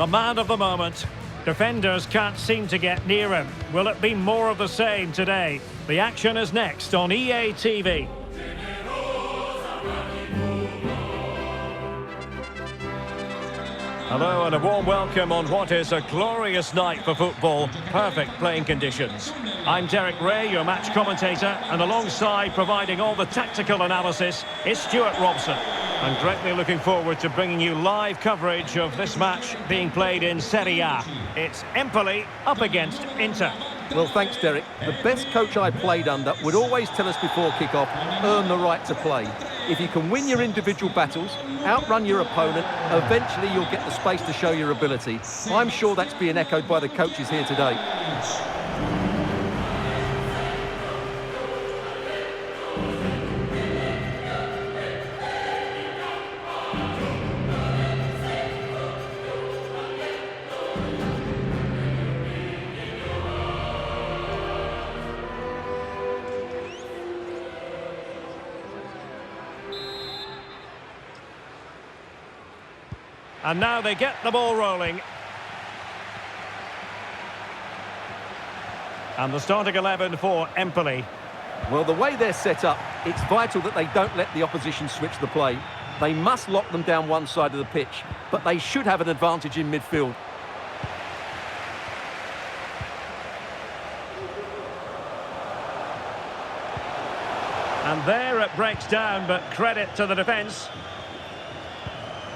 the man of the moment. Defenders can't seem to get near him. Will it be more of the same today? The action is next on EA TV. Hello and a warm welcome on what is a glorious night for football. Perfect playing conditions. I'm Derek Ray, your match commentator, and alongside providing all the tactical analysis is Stuart Robson. I'm greatly looking forward to bringing you live coverage of this match being played in Serie A. It's Empoli up against Inter. Well, thanks, Derek. The best coach I played under would always tell us before kick-off, earn the right to play. If you can win your individual battles, outrun your opponent, eventually you'll get the space to show your ability. I'm sure that's being echoed by the coaches here today. And now they get the ball rolling. And the starting 11 for Empoli. Well, the way they're set up, it's vital that they don't let the opposition switch the play. They must lock them down one side of the pitch, but they should have an advantage in midfield. And there it breaks down, but credit to the defence.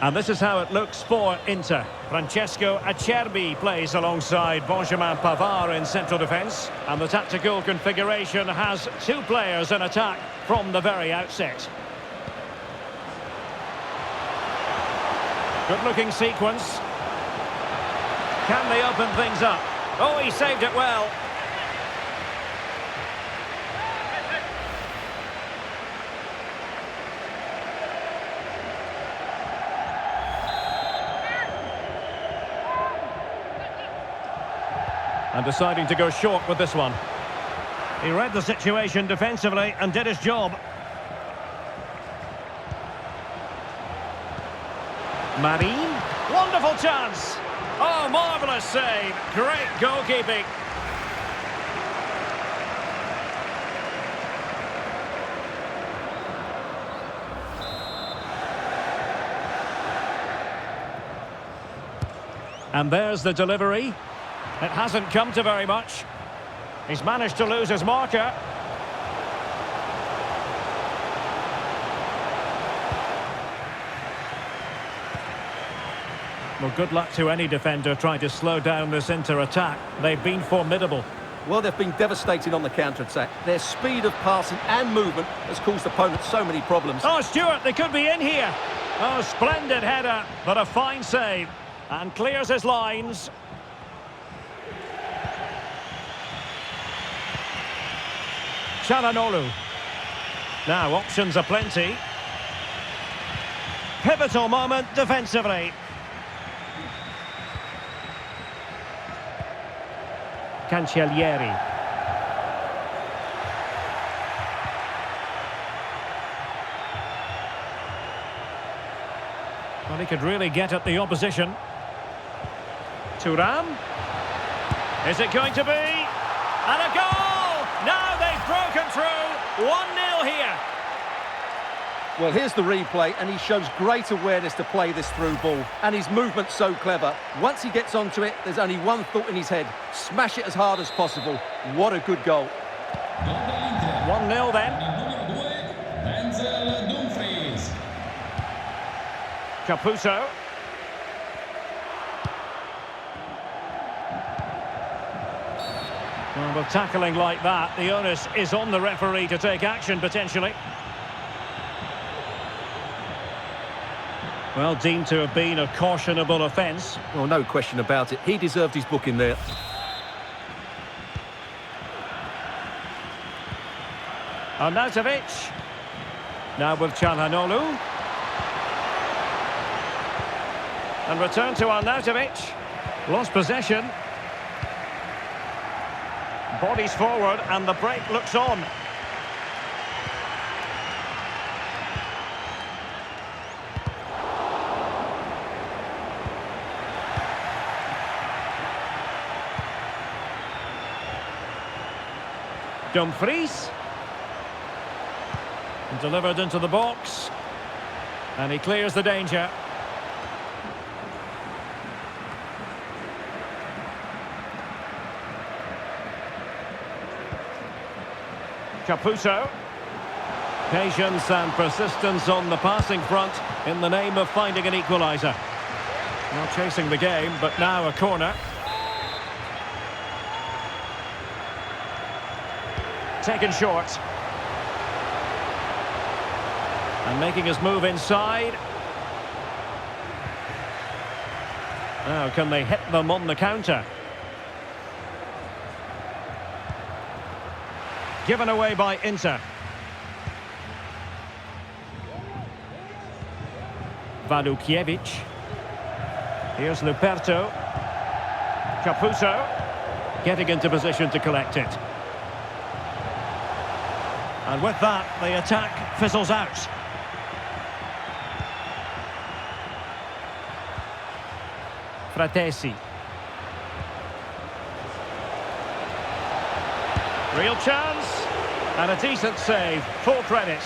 And this is how it looks for Inter. Francesco Acerbi plays alongside Benjamin Pavard in central defence. And the tactical configuration has two players in attack from the very outset. Good-looking sequence. Can they open things up? Oh, he saved it well. And deciding to go short with this one. He read the situation defensively and did his job. Marin, wonderful chance. Oh, marvellous save. Great goalkeeping. And there's the delivery. It hasn't come to very much. He's managed to lose his marker. Well, good luck to any defender trying to slow down this Inter attack. They've been formidable. Well, they've been devastating on the counter-attack. Their speed of passing and movement has caused opponents so many problems. Oh, Stuart, they could be in here. Oh, splendid header, but a fine save. And clears his lines. Çalhanoğlu. Now options are plenty. Pivotal moment defensively. Cancellieri. Well, he could really get at the opposition. Thuram. Is it going to be? And a goal! Now they've broken through. 1-0 here. Well, here's the replay, and he shows great awareness to play this through ball. And his movement's so clever. Once he gets onto it, there's only one thought in his head. Smash it as hard as possible. What a good goal. 1-0 then. Caputo. Well, with tackling like that, the onus is on the referee to take action, potentially. Well, deemed to have been a cautionable offence. Well, no question about it. He deserved his booking there. Arnautovic. Now with Çalhanoğlu. And return to Arnautovic. Lost possession. Bodies forward and the break looks on. Dumfries. Delivered into the box. And he clears the danger. Caputo. Patience and persistence on the passing front in the name of finding an equaliser. Not chasing the game, but now a corner. Taken short. And making his move inside. Now, can they hit them on the counter? Given away by Inter. Walukiewicz. Here's Luperto. Caputo. Getting into position to collect it. And with that, the attack fizzles out. Fratesi. Real chance. And a decent save. Full credit.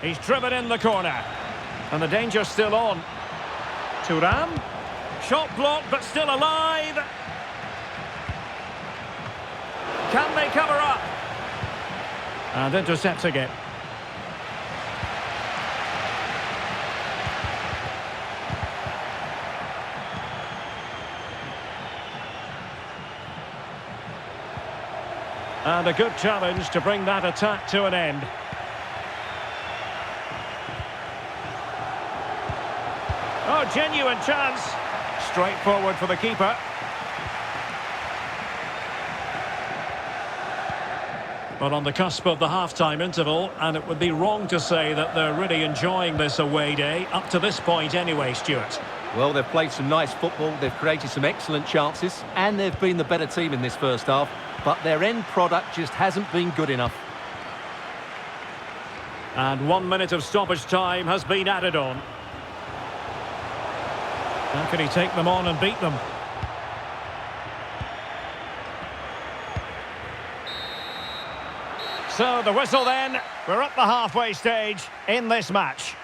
He's driven in the corner. And the danger's still on. Thuram. Shot blocked, but still alive. Can they cover up? And intercepting it. And a good challenge to bring that attack to an end. Oh, genuine chance. Straightforward for the keeper. But on the cusp of the half-time interval, and it would be wrong to say that they're really enjoying this away day, up to this point anyway, Stuart. Well, they've played some nice football, they've created some excellent chances, and they've been the better team in this first half, but their end product just hasn't been good enough. And 1 minute of stoppage time has been added on. How can he take them on and beat them? So the whistle then, we're at the halfway stage in this match.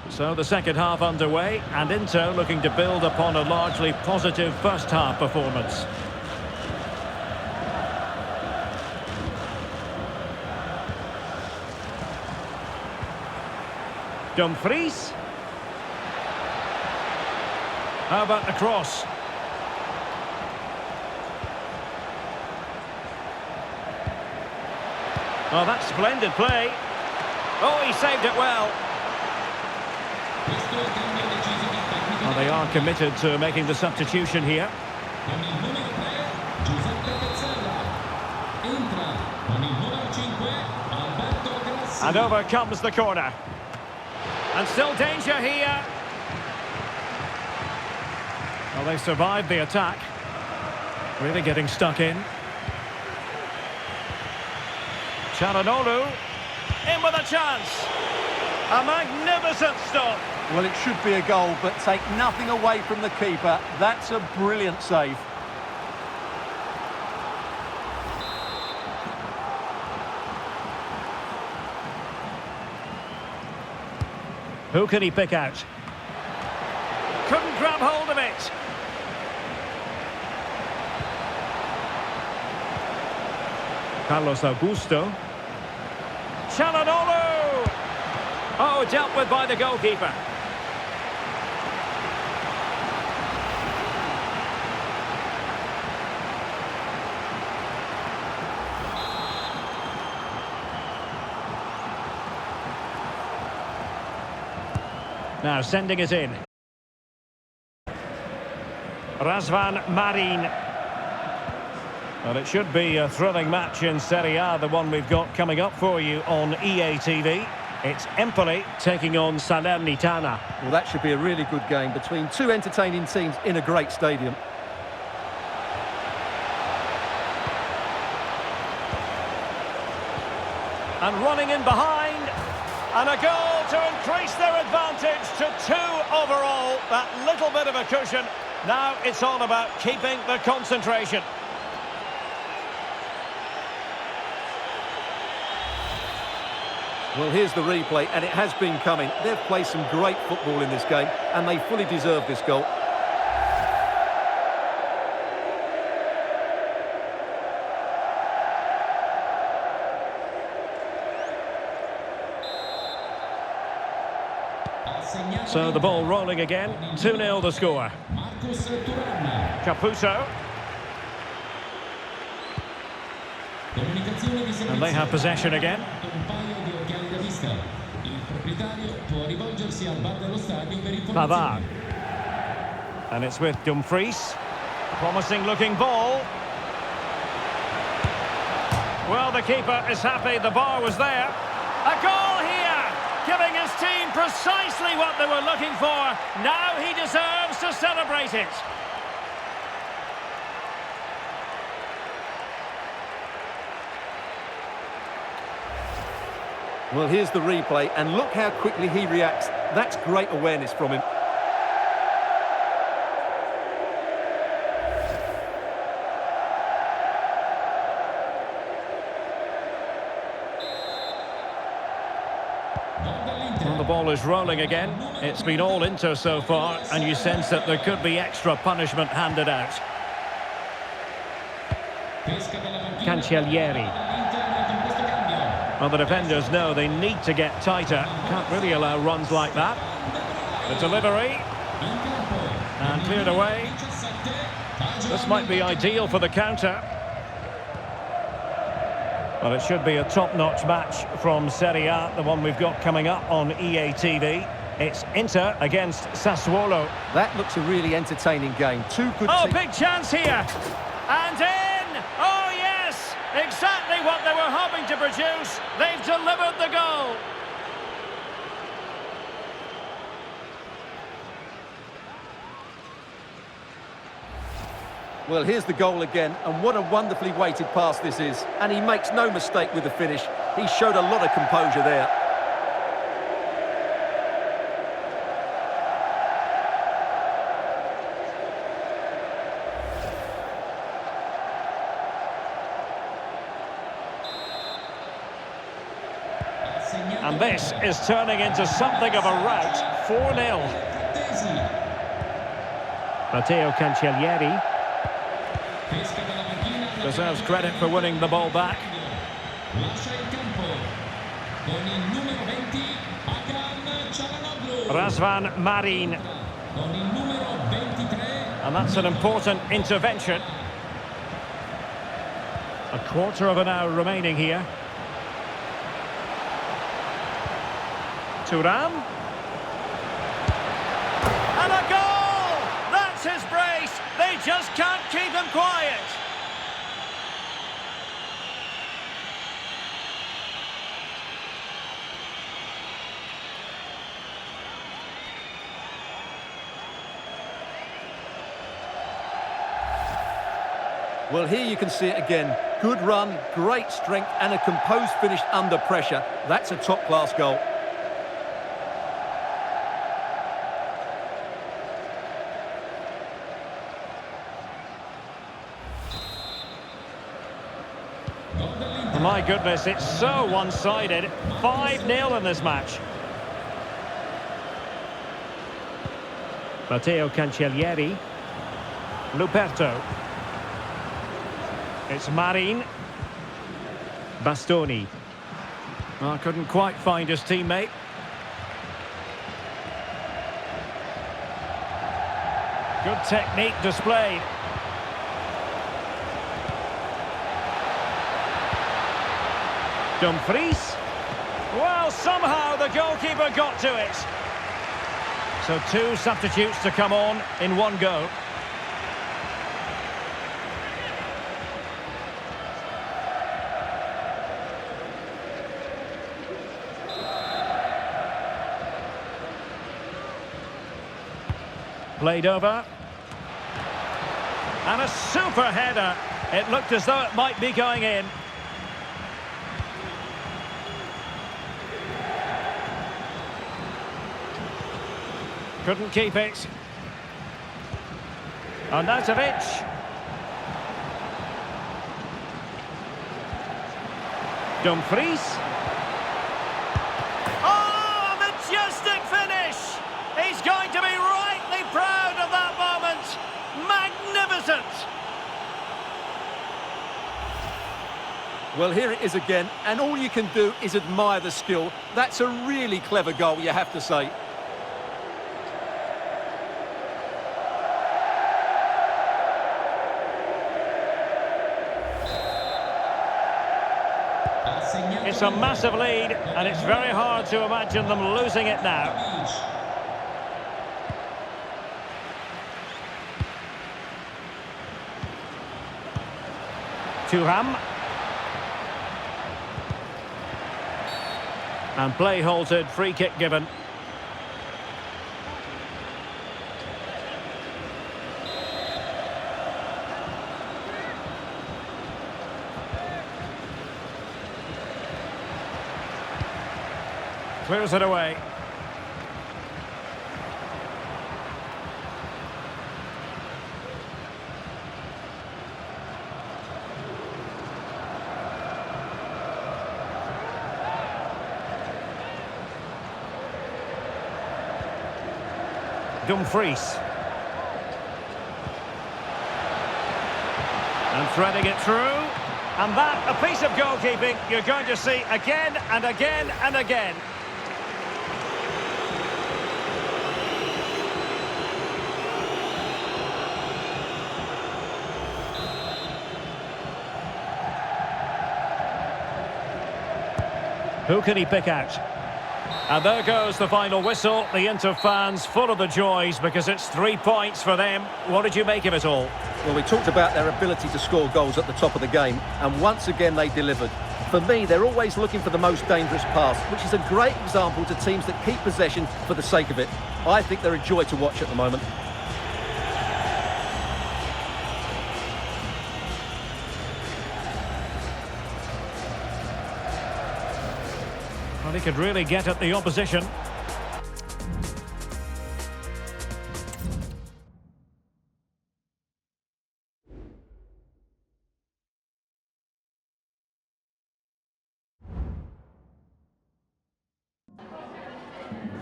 So the second half underway, and Inter looking to build upon a largely positive first half performance. Dumfries. How about the cross? Oh, that's splendid play. Oh, he saved it well. Well, they are committed to making the substitution here. And over comes the corner. And still danger here. Well, they survived the attack. Really getting stuck in. Çalhanoğlu in with a chance. A magnificent stop. Well, it should be a goal, but take nothing away from the keeper. That's a brilliant save. Who can he pick out? Couldn't grab hold of it. Carlos Augusto. Çalhanoğlu! Oh, dealt with by the goalkeeper. Now sending it in. Razvan Marin. Well, it should be a thrilling match in Serie A, the one we've got coming up for you on EA TV. It's Empoli taking on Salernitana. Well, that should be a really good game between two entertaining teams in a great stadium. And running in behind. And a goal to increase their advantage to 2 overall. That little bit of a cushion. Now it's all about keeping the concentration. Well, here's the replay, and it has been coming. They've played some great football in this game, and they fully deserve this goal. So the ball rolling again. 2-0 the score. Caputo. And they have possession again. Pavard. And it's with Dumfries. Promising looking ball. Well, the keeper is happy. The bar was there. A goal here, giving his team precisely what they were looking for. Now he deserves to celebrate it. Well, here's the replay, and look how quickly he reacts. That's great awareness from him. Well, the ball is rolling again. It's been all Inter so far, and you sense that there could be extra punishment handed out. Cancellieri. Well, the defenders know they need to get tighter. Can't really allow runs like that. The delivery. And cleared away. This might be ideal for the counter. Well, it should be a top-notch match from Serie A, the one we've got coming up on EA TV. It's Inter against Sassuolo. That looks a really entertaining game. Two good teams. Oh, big chance here. And in! Oh, yes! Exactly what they were hoping to produce. They've delivered the goal. Well, here's the goal again, and what a wonderfully weighted pass this is. And he makes no mistake with the finish. He showed a lot of composure there. And this is turning into something of a rout. 4-0. Matteo Cancellieri deserves credit for winning the ball back. Razvan Marin. And that's an important intervention. A quarter of an hour remaining here. Thuram. And a goal! That's his brace. They just can't keep him quiet. Well, here you can see it again. Good run, great strength, and a composed finish under pressure. That's a top-class goal. My goodness, it's so one-sided. 5-0 in this match. Matteo Cancellieri. Luperto. It's Marin. Bastoni. Oh, couldn't quite find his teammate. Good technique displayed. Dumfries. Well, somehow the goalkeeper got to it. So 2 substitutes to come on in one go. Played over. And a super header. It looked as though it might be going in. Couldn't keep it. Arnautovic. Dumfries. Oh, majestic finish! He's going to be rightly proud of that moment. Magnificent! Well, here it is again, and all you can do is admire the skill. That's a really clever goal, you have to say. It's a massive lead, and it's very hard to imagine them losing it now. Thuram. And play halted, free kick given. Clears it away. Dumfries. And threading it through. And that, a piece of goalkeeping you're going to see again and again and again. Who can he pick out? And there goes the final whistle. The Inter fans full of the joys because it's 3 points for them. What did you make of it all? Well, we talked about their ability to score goals at the top of the game, and once again they delivered. For me, they're always looking for the most dangerous pass, which is a great example to teams that keep possession for the sake of it. I think they're a joy to watch at the moment. Well, he could really get at the opposition.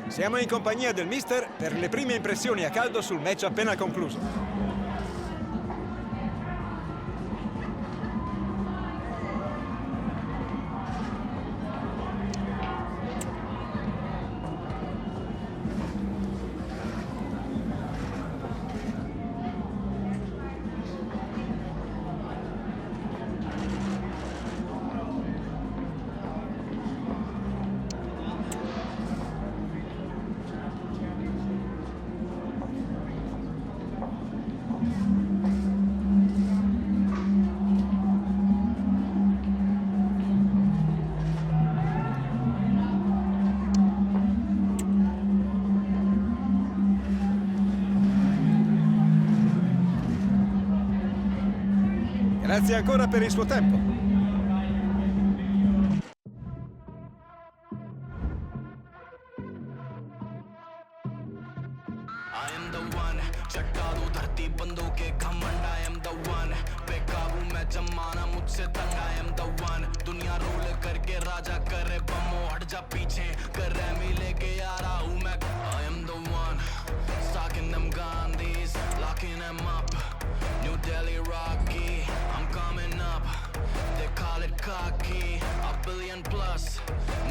Siamo in compagnia del mister per le prime impressioni a caldo sul match appena concluso. Grazie ancora per il suo tempo. I am the one, चट्टा दो धरती बंदों के घमंड I am the one, बेकाबू मैं जमाना मुझसे तंग I am the one, दुनिया रोल करके राजा करे बमो हट जा पीछे कर रैमी लेके आ रहा हूँ मैं I am the one, stocking them Gandhis, locking them up, New Delhi Rocky, I'm coming up, they call it cocky, a billion plus,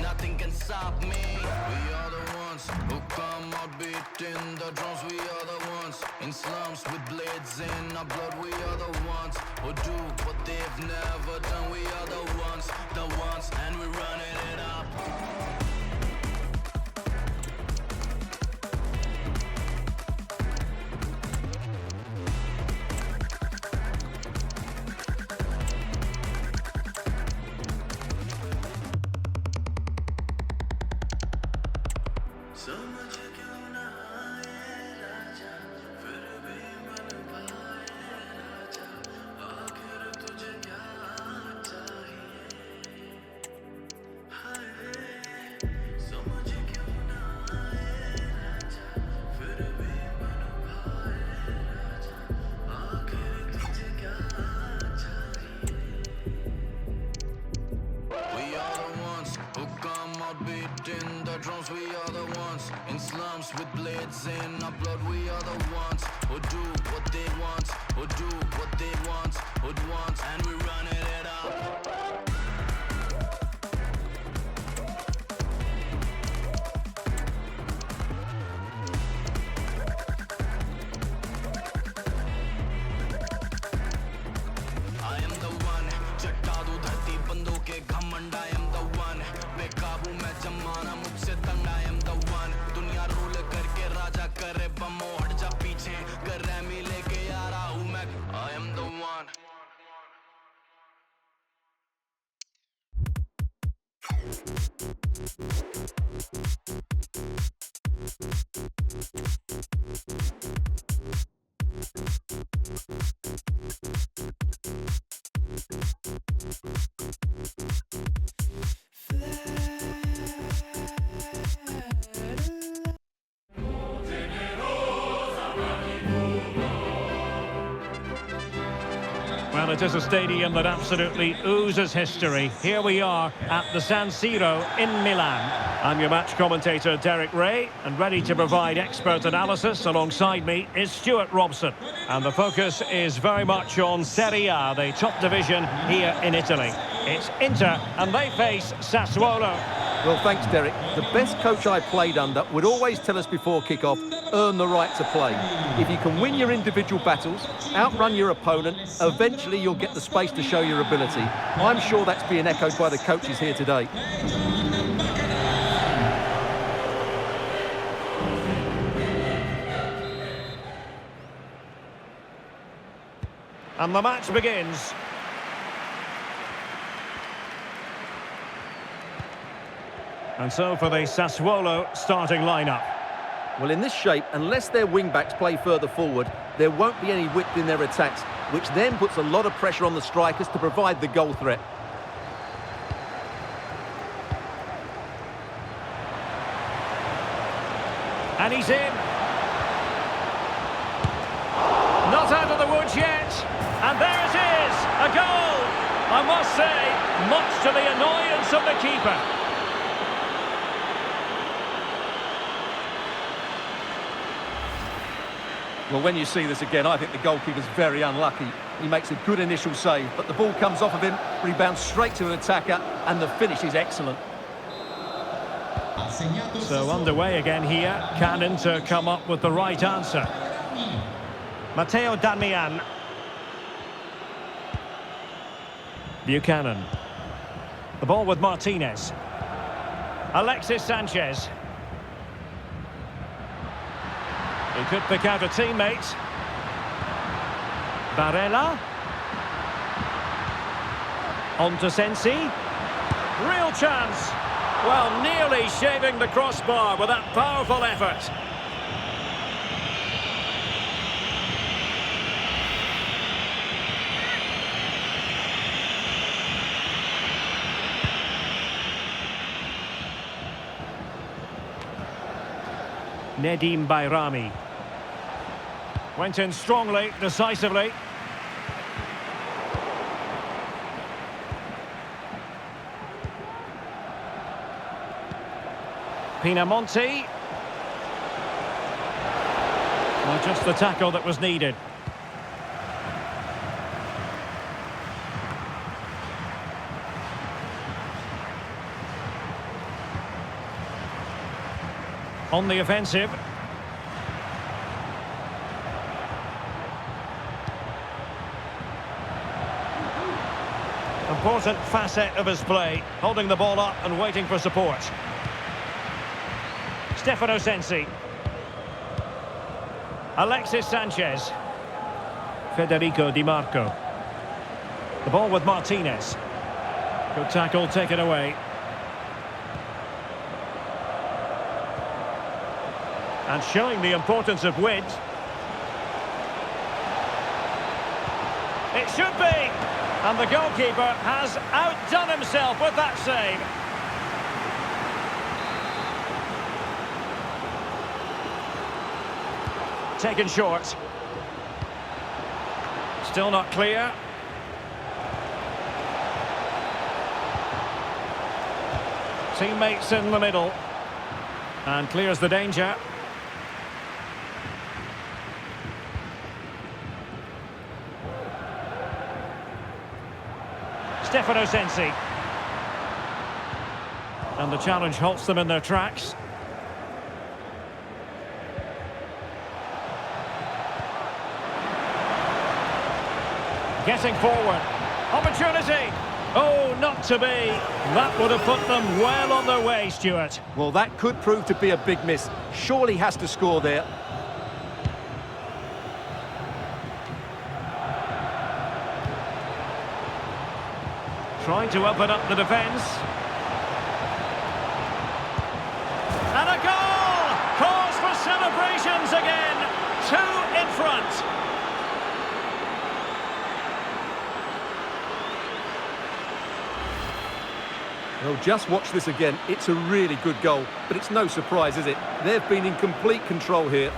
nothing can stop me, we are the ones who come out beating the drums, we are the ones in slums with blades in our blood, we are the ones who do what they've never done, we are the ones, and we're running it up. heads in upload. We are the ones who do what they want, who do what they want, who want, and we run it up. I am the one, चट्टा दूं धरती बंदों के घमंड. I am the one, बेकाबू मैं जमाना मुझसे तंग. I am the one, दुनिया रोल करके राजा करे बमो. हट जा पीछे कर रैमी लेके आ रहा हूँ मैं. I am the one. Well, it is a stadium that absolutely oozes history. Here we are at the San Siro in Milan. I'm your match commentator, Derek Ray, and ready to provide expert analysis alongside me is Stuart Robson. And the focus is very much on Serie A, the top division here in Italy. It's Inter, and they face Sassuolo. Well, thanks, Derek. The best coach I played under would always tell us before kick-off, earn the right to play. If you can win your individual battles, outrun your opponent, eventually you'll get the space to show your ability. I'm sure that's being echoed by the coaches here today. And the match begins. And so for the Sassuolo starting lineup. Well, in this shape, unless their wing-backs play further forward, there won't be any width in their attacks, which then puts a lot of pressure on the strikers to provide the goal threat. And he's in. Not out of the woods yet. And there it is, a goal. I must say, much to the annoyance of the keeper. Well, when you see this again, I think the goalkeeper's very unlucky. He makes a good initial save, but the ball comes off of him, rebounds straight to an attacker, and the finish is excellent. So underway again here. Can Inter come up with the right answer? Matteo Darmian. Buchanan. The ball with Martinez. Alexis Sanchez. He could pick out a teammate. Barella. On to Sensi. Real chance. Well, nearly shaving the crossbar with that powerful effort. Nedim Bayrami. Went in strongly, decisively. Pinamonti. Well, just the tackle that was needed. On the offensive. Important facet of his play, holding the ball up and waiting for support. Stefano Sensi. Alexis Sanchez. Federico Di Marco. The ball with Martinez. Good tackle, taken away. And showing the importance of width. It should be! And the goalkeeper has outdone himself with that save. Taken short. Still not clear. Teammates in the middle. And clears the danger. Sensi. And the challenge halts them in their tracks. Getting forward. Opportunity. Oh, not to be. That would have put them well on their way, Stuart. Well, that could prove to be a big miss. Surely has to score there. Trying to open up the defence. And a goal! Cause for celebrations again. 2 in front. Well, just watch this again. It's a really good goal, but it's no surprise, is it? They've been in complete control here.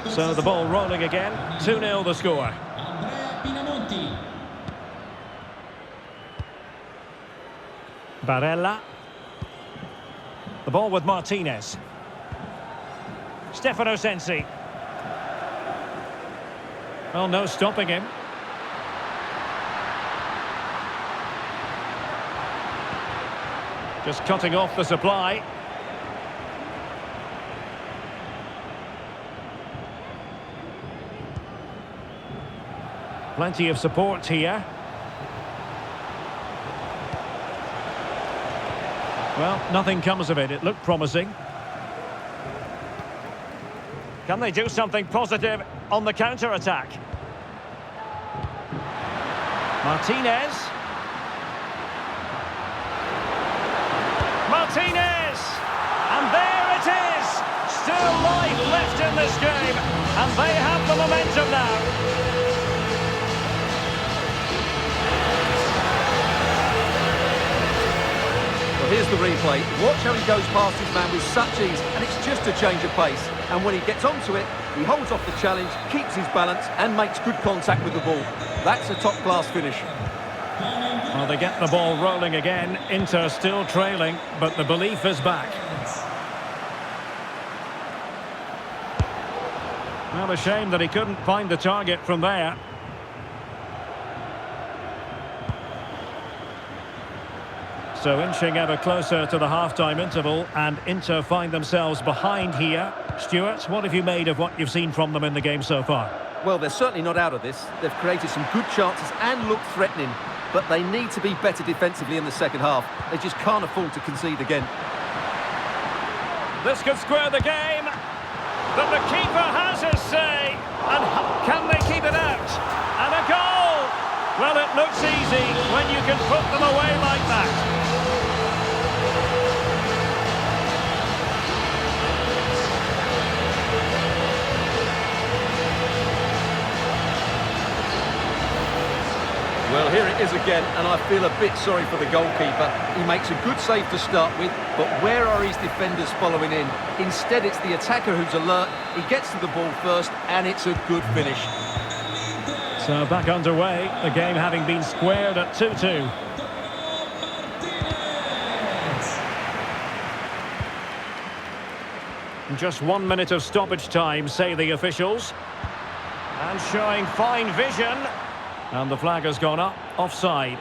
So the ball rolling again. 2-0 the score. Barella. The ball with Martinez. Sensi. Well, no stopping him. Just cutting off the supply. Plenty of support here. Well, nothing comes of it. It looked promising. Can they do something positive on the counter-attack? Martinez. And there it is! Still life left in this game, and they have the momentum now. Well, here's the replay. Watch how he goes past his man with such ease, and it's just a change of pace. And when he gets onto it, he holds off the challenge, keeps his balance, and makes good contact with the ball. That's a top-class finish. Well, they get the ball rolling again. Inter still trailing, but the belief is back. Well, a shame that he couldn't find the target from there. So inching ever closer to the half-time interval, and Inter find themselves behind here. Stuart, what have you made of what you've seen from them in the game so far? Well, they're certainly not out of this. They've created some good chances and look threatening, but they need to be better defensively in the second half. They just can't afford to concede again. This could square the game, but the keeper has his say, and can they keep it out? And a goal! Well, it looks easy when you can put them away like that. Well, here it is again, and I feel a bit sorry for the goalkeeper. He makes a good save to start with, but where are his defenders following in? Instead, it's the attacker who's alert. He gets to the ball first, and it's a good finish. So back underway, the game having been squared at 2-2. Just 1 minute of stoppage time, say the officials. And showing fine vision. And the flag has gone up, offside.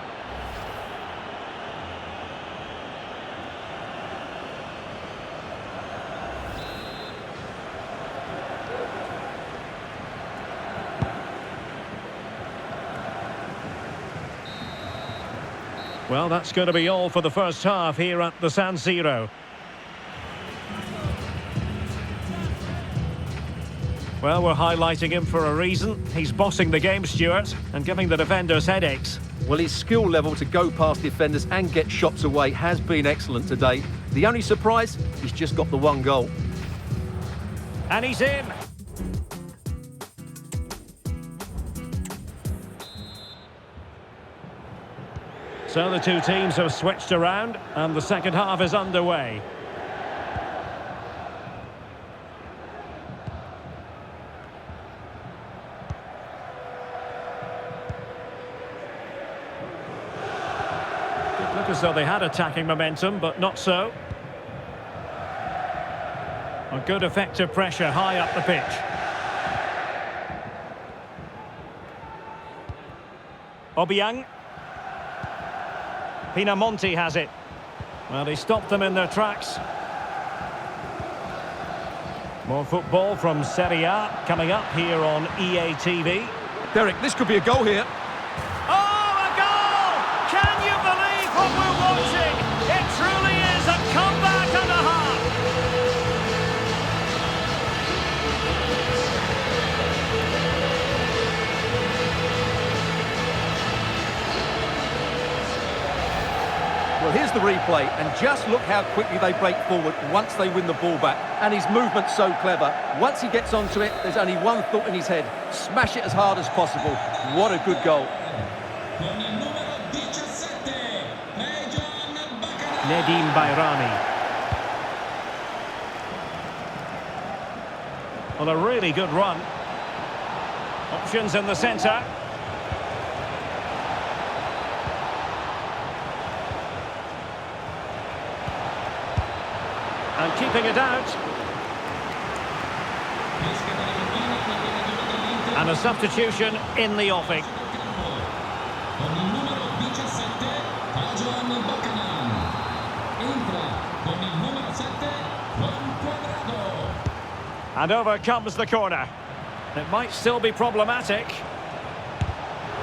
Well, that's going to be all for the first half here at the San Siro. Well, we're highlighting him for a reason. He's bossing the game, Stuart, and giving the defenders headaches. Well, his skill level to go past defenders and get shots away has been excellent today. The only surprise, he's just got the one goal. And he's in. So the two teams have switched around, and the second half is underway. Look as though they had attacking momentum, but not so. A good effective pressure high up the pitch. Obiang. Pinamonti has it. Well, he stopped them in their tracks. More football from Serie A coming up here on EA TV. Derek, this could be a goal here. Oh, a goal! Can you believe what we're watching? It truly is a comeback and a half. Well, here's the replay, and just look how quickly they break forward once they win the ball back. And his movement's so clever. Once he gets onto it, there's only one thought in his head. Smash it as hard as possible. What a good goal. Nedim Bayrami. Well, a really good run. Options in the centre. And keeping it out. And a substitution in the offing. And over comes the corner. It might still be problematic.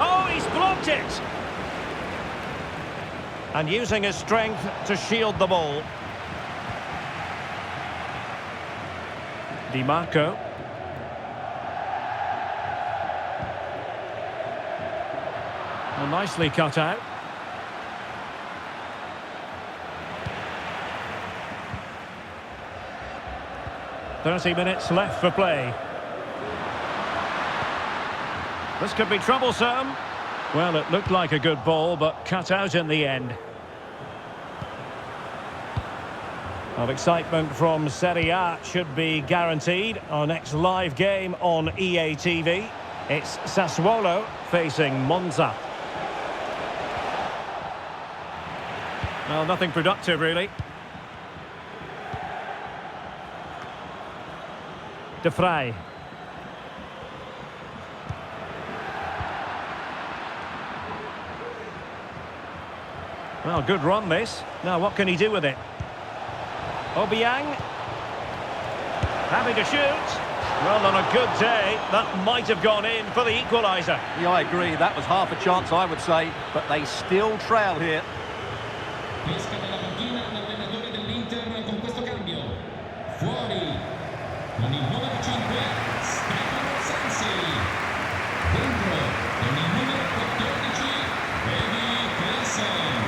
Oh, he's blocked it! And using his strength to shield the ball. Di Marco. Well, nicely cut out. "30 minutes left for play. This could be troublesome. Well, it looked like a good ball, but cut out in the end. Well, excitement from Serie A should be guaranteed. Our next live game on EA TV. It's Sassuolo facing Monza. Well, nothing productive, really. De Vrij. Well, good run, this. Now, what can he do with it? Obiang. Happy to shoot. Well, on a good day, that might have gone in for the equaliser. Yeah, I agree. That was half a chance, I would say. But they still trail here. Pesca dalla panchina l'allenatore dell'Inter con questo cambio. Fuori con il numero 5 Stefano Sensi. Dentro con il numero 14 Eddie Klaassen.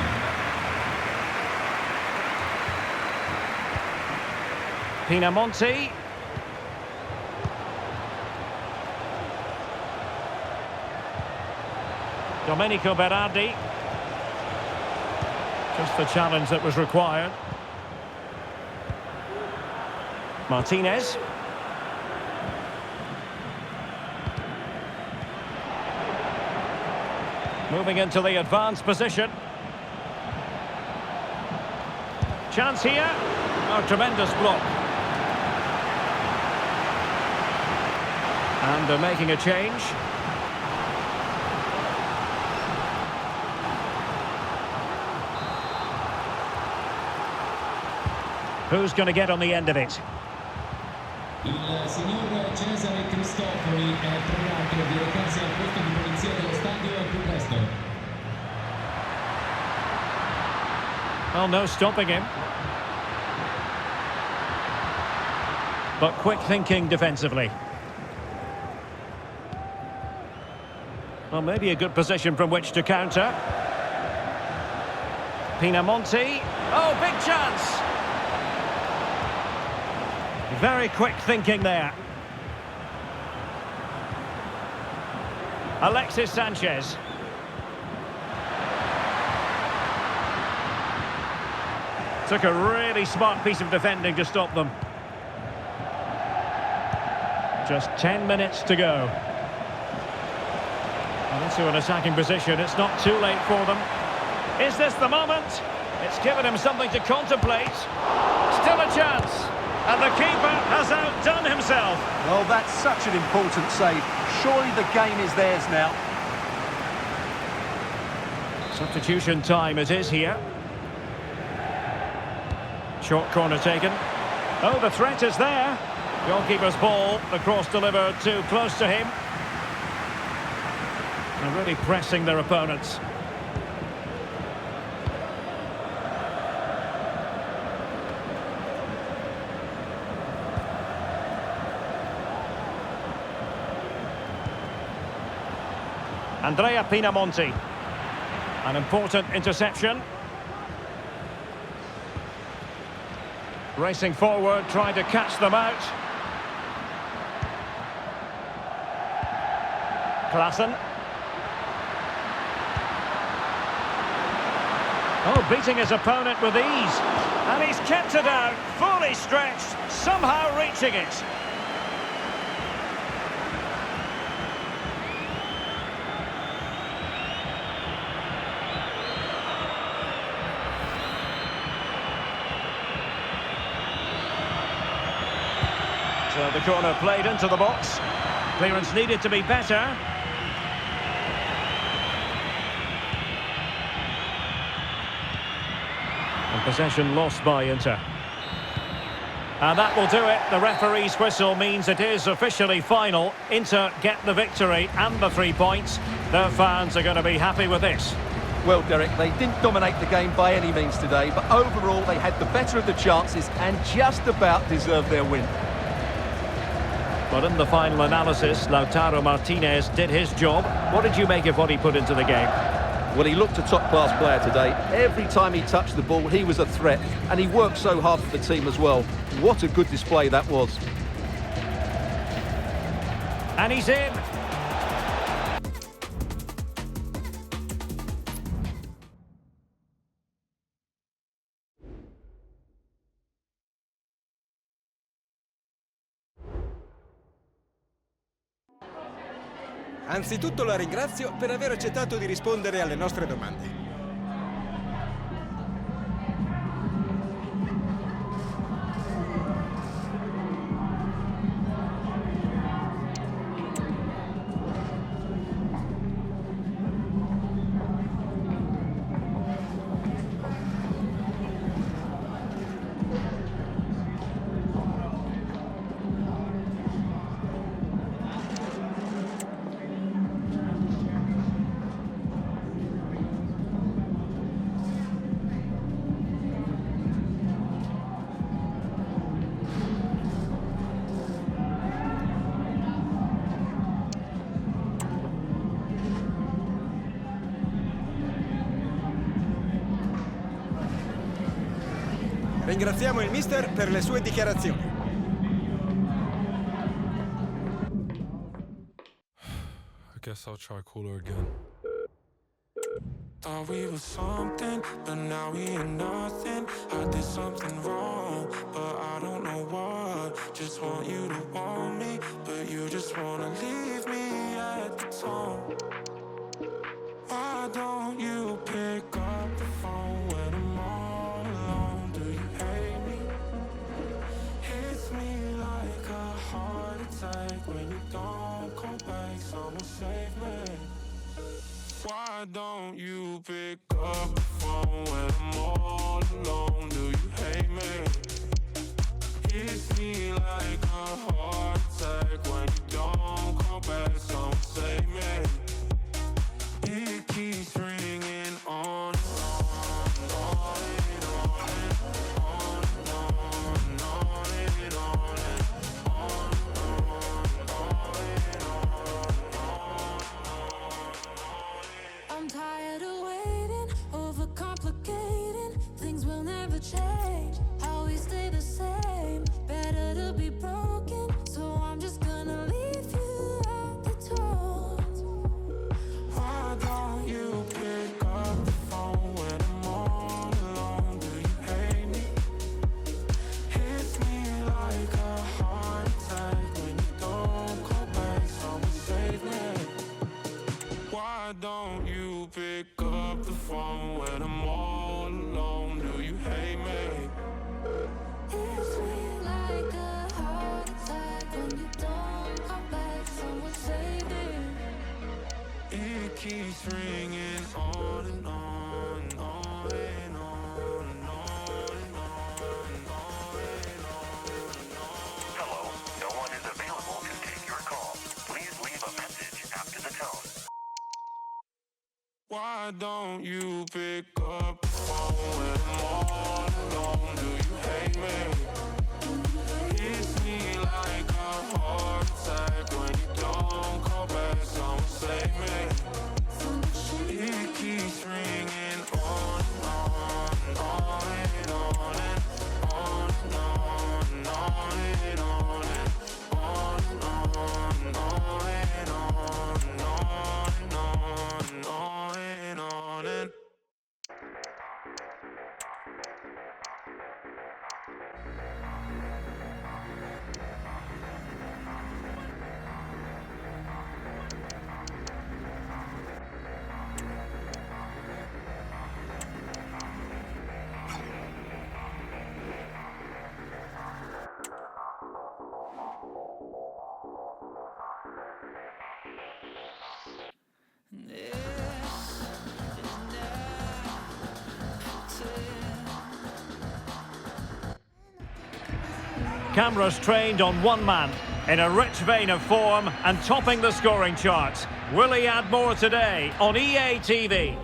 Pinamonti. Domenico Berardi. Just the challenge that was required. Martinez. Moving into the advanced position. Chance here. Oh, tremendous block. And they're making a change. Who's going to get on the end of it? Il signor Cesare Cristofori è pregato di recarsi al posto di polizia dello stadio al più presto. Well, no stopping him. But quick thinking defensively. Well, maybe a good position from which to counter. Pinamonti. Oh, big chance! Very quick thinking there. Alexis Sanchez. Took a really smart piece of defending to stop them. Just 10 minutes to go. And into an attacking position. It's not too late for them. Is this the moment? It's given him something to contemplate. Still a chance. And the keeper has outdone himself. Well, that's such an important save. Surely the game is theirs now. Substitution time it is here. Short corner taken. Oh, the threat is there. Goalkeeper's ball, the cross delivered too close to him. And really pressing their opponents. Andrea Pinamonti. An important interception. Racing forward, trying to catch them out. Klaassen. Oh, beating his opponent with ease. And he's kept it out, fully stretched, somehow reaching it. So the corner played into the box. Clearance needed to be better. And possession lost by Inter. And that will do it. The referee's whistle means it is officially final. Inter get the victory and the 3 points. Their fans are going to be happy with this. Well, Derek, they didn't dominate the game by any means today, but overall they had the better of the chances and just about deserved their win. But in the final analysis, Lautaro Martinez did his job. What did you make of what he put into the game? Well, he looked a top-class player today. Every time he touched the ball, he was a threat. And he worked so hard for the team as well. What a good display that was. And he's in. Anzitutto la ringrazio per aver accettato di rispondere alle nostre domande. Ringraziamo il mister per le sue dichiarazioni. I guess I'll try cooler again. Thought we were something, but now we ain't nothing. I did something wrong, but I don't know what. Just want you to want me, but you just wanna leave me at the tone. Why don't you pick up the phone when I'm all alone? Do you hate me? Hits me like a heart attack when you don't come back. Someone save me. Why don't you pick up the phone when I'm all alone? Do you hate me? Hits me like a heart attack when you don't come back. Someone save me. It keeps ringing on and on and on and on and on and on and on and on and on. I'm tired of waiting, overcomplicating. Things will never change, always stay the same. Better to be broken, so I'm just gonna leave you at the door. Why don't you pick up the phone when I'm all alone? Do you hate me? Hits me like a heart attack when you don't call back. Someone save me. Why don't you pick up the phone when I'm all alone? Do you hate me? Hits me like a heart attack when you don't come back. Someone save me. It keeps ringing on and on. Why don't you pick up the phone when I'm all alone? Do you hate me? Hits me like a heart attack when you don't call back. Someone save me. It keeps ringing on and on and on and on and on and on and on and on and on and on and on and on and on and on and on and on and Cameras trained on one man, in a rich vein of form and topping the scoring charts. Will he add more today on EA TV?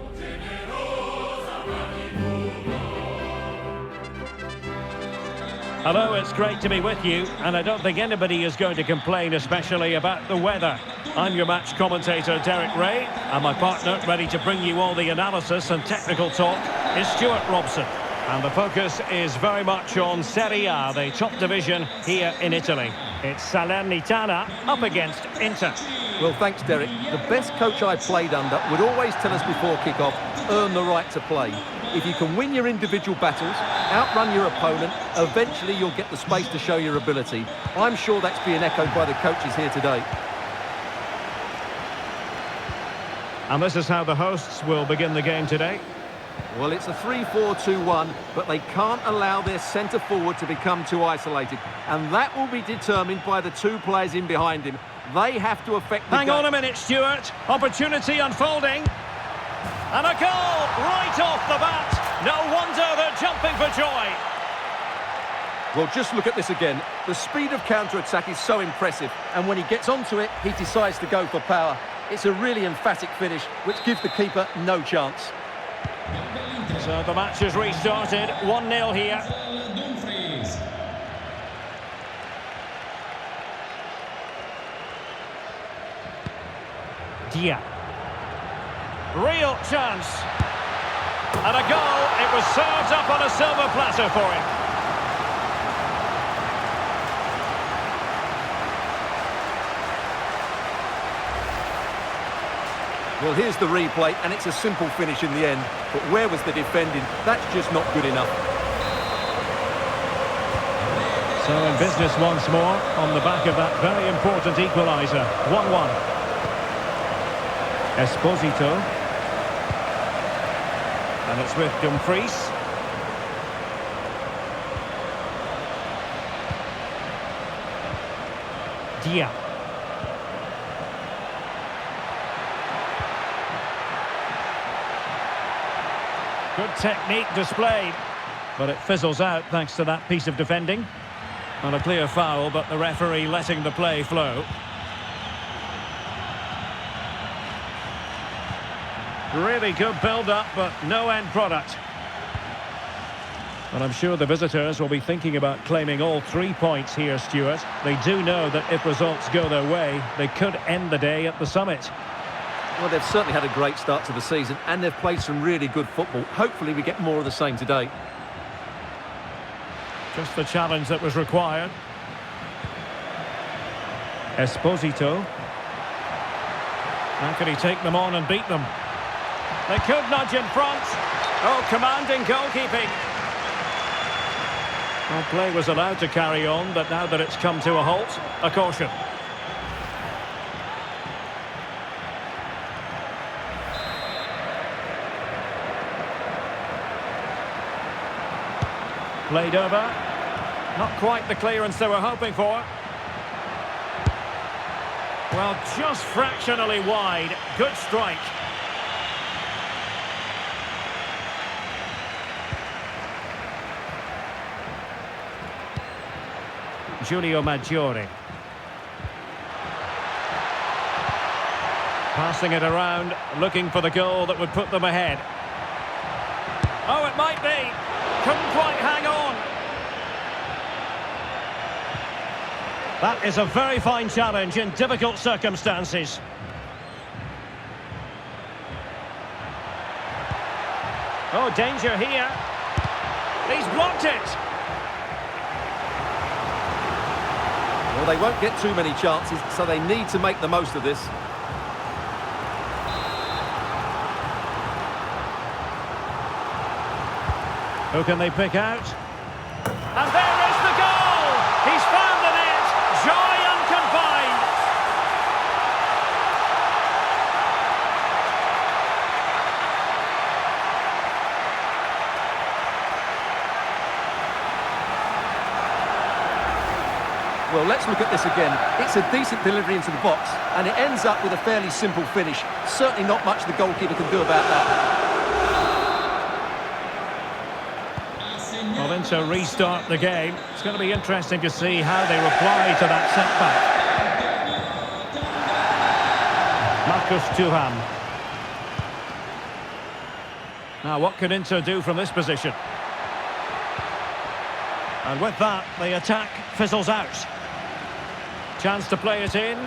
Hello, it's great to be with you, and I don't think anybody is going to complain, especially about the weather. I'm your match commentator, Derek Ray, and my partner, ready to bring you all the analysis and technical talk, is Stuart Robson. And the focus is very much on Serie A, the top division here in Italy. It's Salernitana up against Inter. Well, thanks, Derek. The best coach I played under would always tell us before kick-off, earn the right to play. If you can win your individual battles, outrun your opponent, eventually you'll get the space to show your ability. I'm sure that's being echoed by the coaches here today. And this is how the hosts will begin the game today. Well, it's a 3-4-2-1, but they can't allow their centre-forward to become too isolated. And that will be determined by the two players in behind him. They have to affect the Hang on a minute, Stuart. Opportunity unfolding. And a goal right off the bat. No wonder they're jumping for joy. Well, just look at this again. The speed of counter-attack is so impressive. And when he gets onto it, he decides to go for power. It's a really emphatic finish, which gives the keeper no chance. So the match has restarted, 1-0 here. Dia. Real chance. And a goal. It was served up on a silver platter for him. Well, here's the replay, and it's a simple finish in the end. But where was the defending? That's just not good enough. So in business once more, on the back of that very important equaliser. 1-1. Esposito. And it's with Dumfries. Dia. Good technique displayed, but it fizzles out thanks to that piece of defending. Not a clear foul, but the referee letting the play flow. Really good build-up, but no end product. But I'm sure the visitors will be thinking about claiming all 3 points here, Stuart. They do know that if results go their way, they could end the day at the summit. Well, they've certainly had a great start to the season, and they've played some really good football. Hopefully we get more of the same today. Just the challenge that was required. Esposito. How can he take them on and beat them? They could nudge in front. Oh, commanding goalkeeping. Well, play was allowed to carry on, but now that it's come to a halt, a caution. Played over. Not quite the clearance they were hoping for. Well, just fractionally wide. Good strike. Giulio Maggiore. Passing it around, looking for the goal that would put them ahead. Oh, it might be. Couldn't quite hang on. That is a very fine challenge in difficult circumstances. Oh, danger here. He's blocked it. Well, they won't get too many chances, so they need to make the most of this. Who can they pick out? And there is the goal! He's found the net! Joy unconfined! Well, let's look at this again. It's a decent delivery into the box, and it ends up with a fairly simple finish. Certainly not much the goalkeeper can do about that. Well, then to restart the game. It's going to be interesting to see how they reply to that setback. Marcus Thuram. Now, what can Inter do from this position? And with that, the attack fizzles out. Chance to play it in.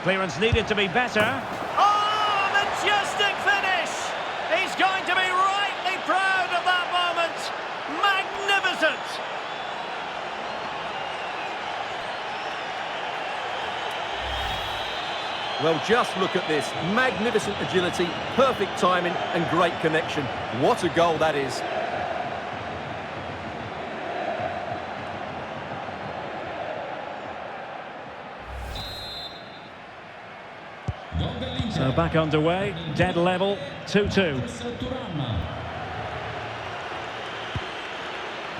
Clearance needed to be better. Oh, majestic finish! He's going to be rightly proud of that moment. Magnificent! Well, just look at this. Magnificent agility, perfect timing and great connection. What a goal that is. So back underway, dead level, 2-2.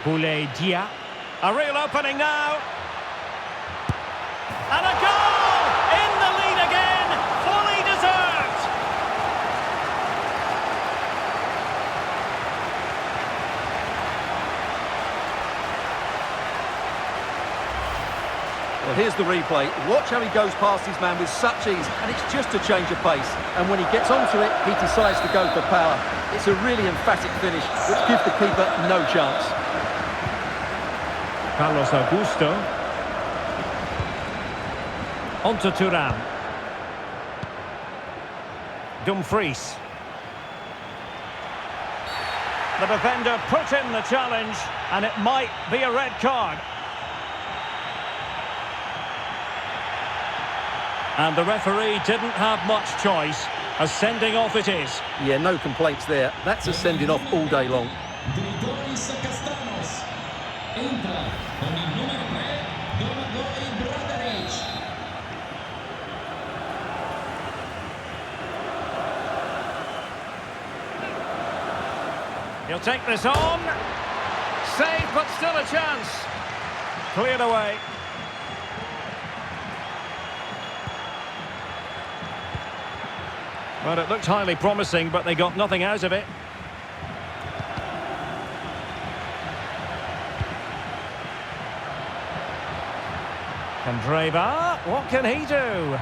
Boulay Dia. A real opening now. And a goal! In the lead again, fully deserved. Well, here's the replay. Watch how he goes past his man with such ease, and it's just a change of pace. And when he gets onto it, he decides to go for power. It's a really emphatic finish, which gives the keeper no chance. Carlos Augusto. On to Thuram. Dumfries. The defender put in the challenge, and it might be a red card. And the referee didn't have much choice. A sending off it is. Yeah, no complaints there. That's a sending off all day long. He'll take this on. Save, but still a chance. Cleared away. Well, it looked highly promising, but they got nothing out of it. Candreva, what can he do?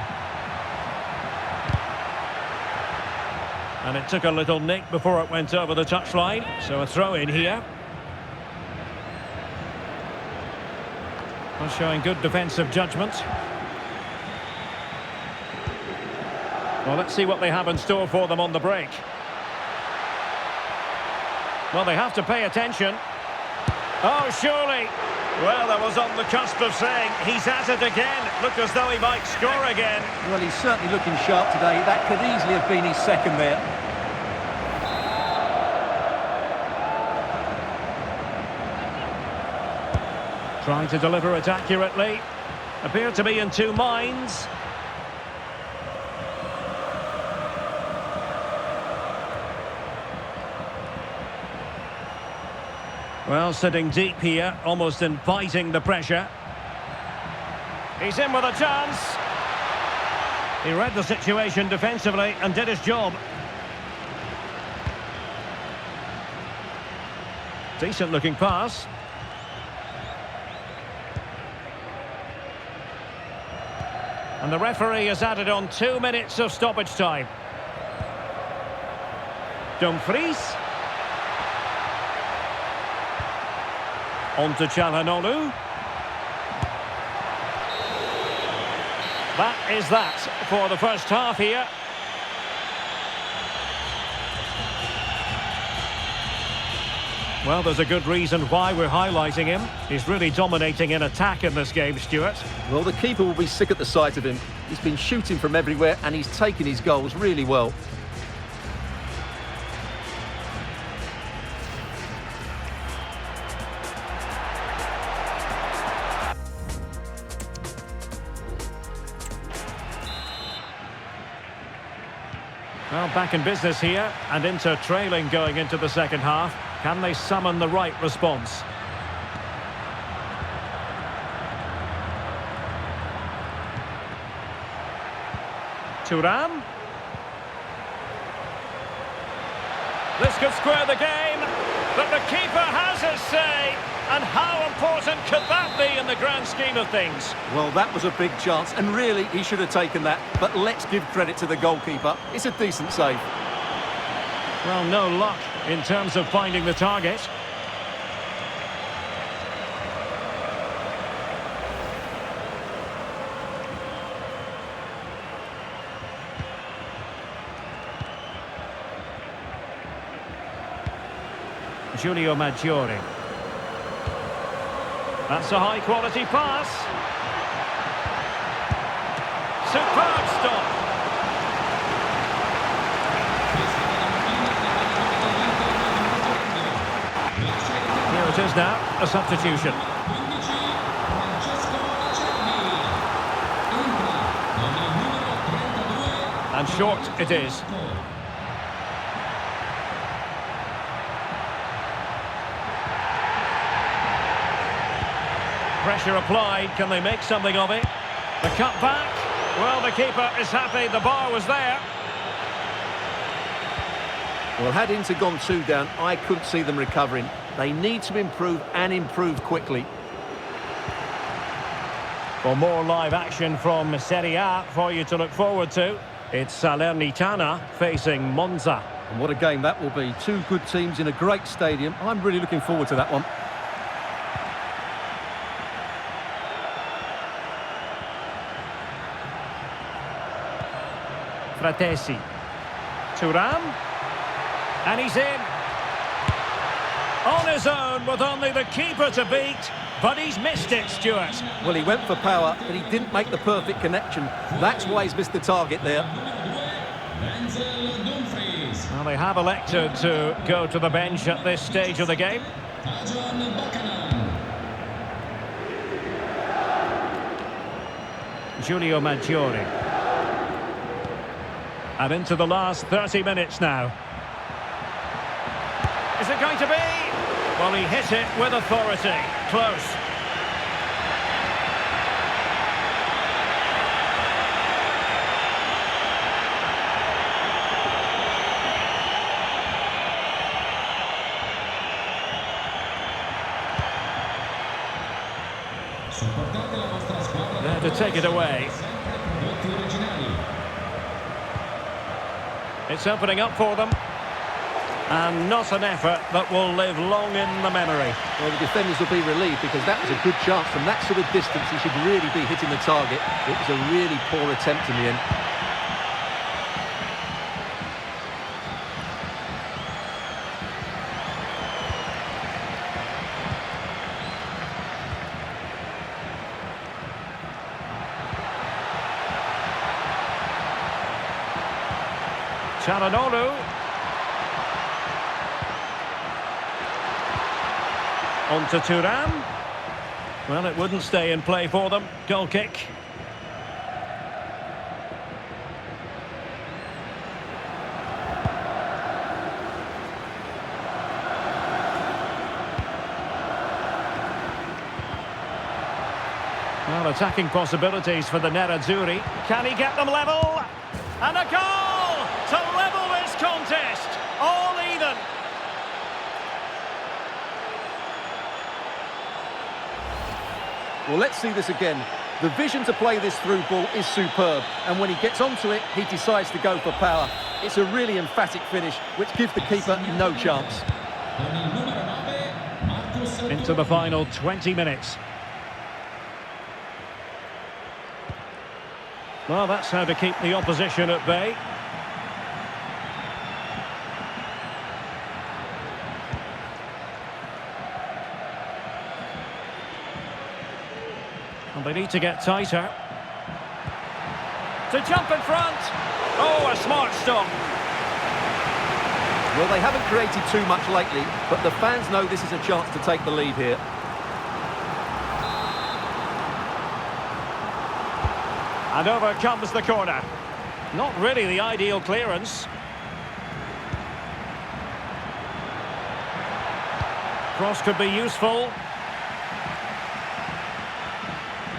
And it took a little nick before it went over the touchline, so a throw in here. Well, showing good defensive judgment. Well, let's see what they have in store for them on the break. Well, they have to pay attention. Oh, surely. Well, I was on the cusp of saying he's at it again. Looked as though he might score again. Well, he's certainly looking sharp today. That could easily have been his second there. Trying to deliver it accurately. Appear to be in two minds. Well, sitting deep here, almost inviting the pressure. He's in with a chance. He read the situation defensively and did his job. Decent looking pass. And the referee has added on 2 minutes of stoppage time. Dumfries. On to Çalhanoğlu. That is that for the first half here. Well, there's a good reason why we're highlighting him. He's really dominating in attack in this game, Stuart. Well, the keeper will be sick at the sight of him. He's been shooting from everywhere and he's taken his goals really well. Well, back in business here and into trailing going into the second half. Can they summon the right response? Thuram. This could square the game, but the keeper has his say. And how important could that be in the grand scheme of things? Well, that was a big chance, and really, he should have taken that. But let's give credit to the goalkeeper. It's a decent save. Well, no luck in terms of finding the target. Maggiore. That's a high-quality pass. Superb stop. Here it is now, a substitution. And short it is. Pressure applied, can they make something of it? The cut back, well, the keeper is happy, the bar was there. Well, had Inter gone 2 down, I couldn't see them recovering. They need to improve and improve quickly. For more live action from Serie A for you to look forward to, it's Salernitana facing Monza. And what a game that will be. 2 good teams in a great stadium. I'm really looking forward to that one. Fratesi. Thuram. And he's in. On his own with only the keeper to beat. But he's missed it, Stuart. Well, he went for power, but he didn't make the perfect connection. That's why he's missed the target there. Well, they have elected to go to the bench at this stage of the game. Maggiore. And into the last 30 minutes now. Is it going to be? Well, he hit it with authority. Close. There to take it away. It's opening up for them. And not an effort that will live long in the memory. Well, the defenders will be relieved because that was a good chance. From that sort of distance, he should really be hitting the target. It was a really poor attempt in the end. Çalhanoğlu. On to Thuram. Well, it wouldn't stay in play for them. Goal kick. Well, attacking possibilities for the Nerazzurri. Can he get them level? And a goal to level this contest. All even. Well, let's see this again. The vision to play this through ball is superb, and when he gets onto it, he decides to go for power. It's a really emphatic finish, which gives the keeper no chance. Into the final 20 minutes. Well, that's how to keep the opposition at bay. And they need to get tighter. To jump in front. Oh, a smart stop. Well, they haven't created too much lately, but the fans know this is a chance to take the lead here. And over comes the corner. Not really the ideal clearance. Cross could be useful.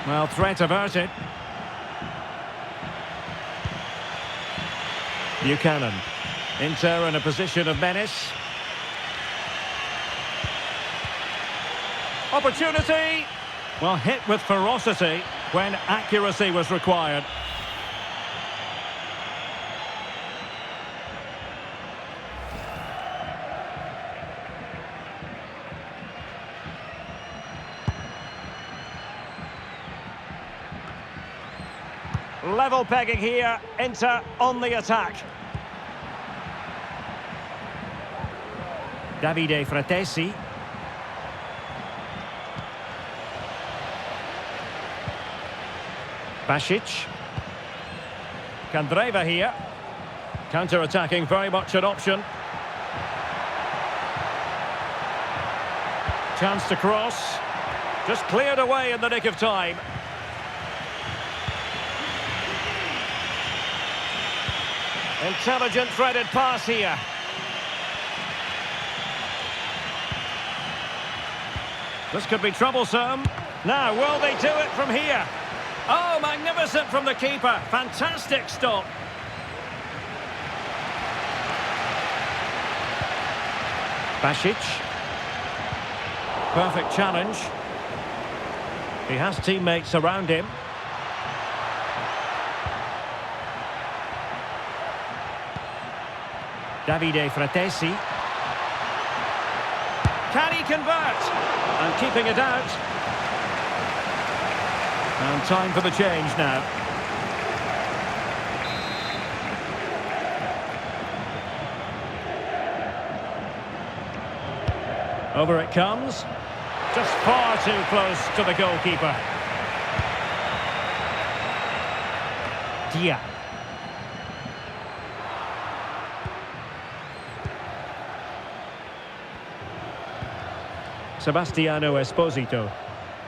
Well, threat averted. Buchanan. Inter in a position of menace. Opportunity. Well, hit with ferocity when accuracy was required. Level pegging here, Inter on the attack. Davide Fratesi. Basic. Candreva here. Counter-attacking, very much an option. Chance to cross. Just cleared away in the nick of time. Intelligent threaded pass here. This could be troublesome. Now, will they do it from here? Oh, magnificent from the keeper. Fantastic stop. Basic. Perfect challenge. He has teammates around him. Davide Fratesi. Can he convert? And keeping it out. And time for the change now. Over it comes. Just far too close to the goalkeeper. Dia. Sebastiano Esposito.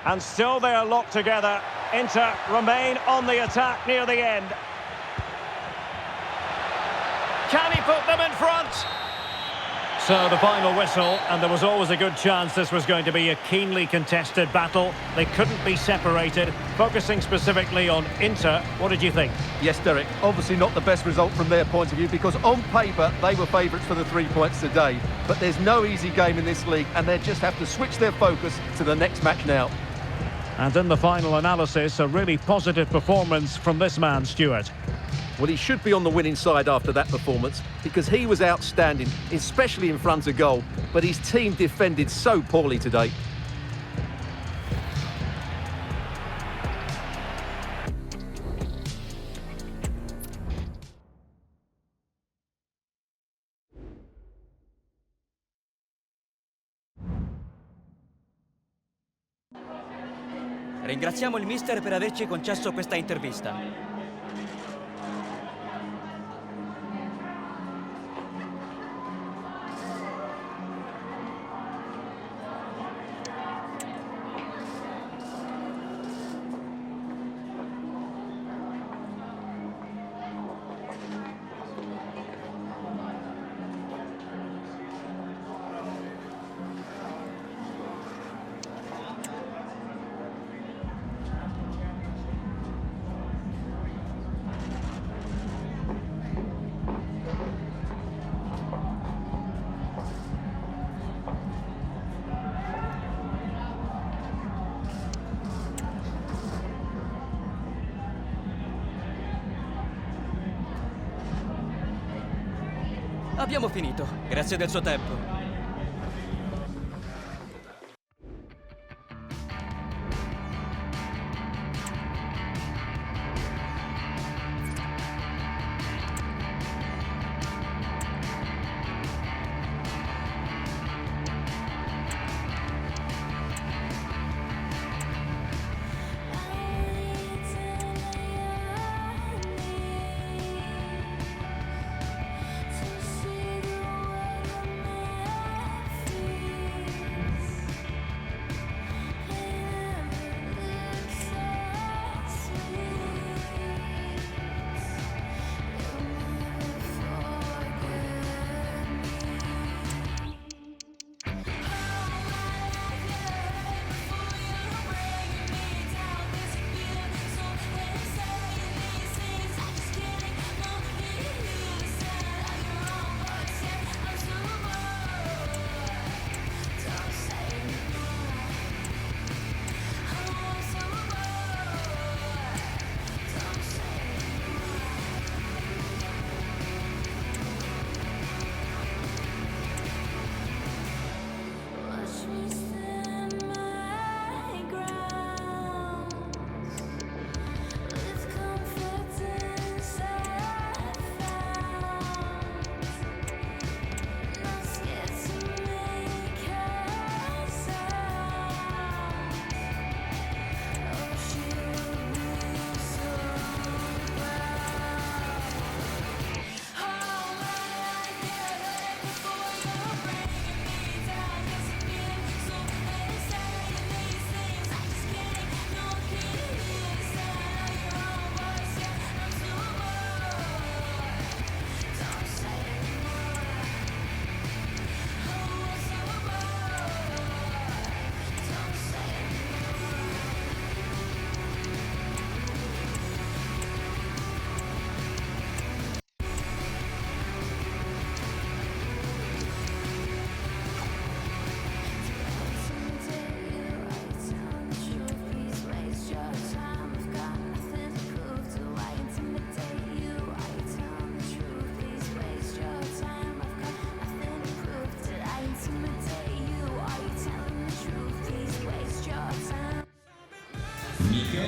And still they are locked together. Inter remain on the attack near the end. Can he put them in front? So the final whistle, and there was always a good chance this was going to be a keenly contested battle. They couldn't be separated. Focusing specifically on Inter, what did you think? Yes, Derek, obviously not the best result from their point of view, because on paper they were favourites for the 3 points today. But there's no easy game in this league, and they just have to switch their focus to the next match now. And in the final analysis, a really positive performance from this man, Stuart. Well, he should be on the winning side after that performance, because he was outstanding, especially in front of goal. But his team defended so poorly today. Ringraziamo il mister per averci concesso questa intervista. Abbiamo finito. Grazie del suo tempo.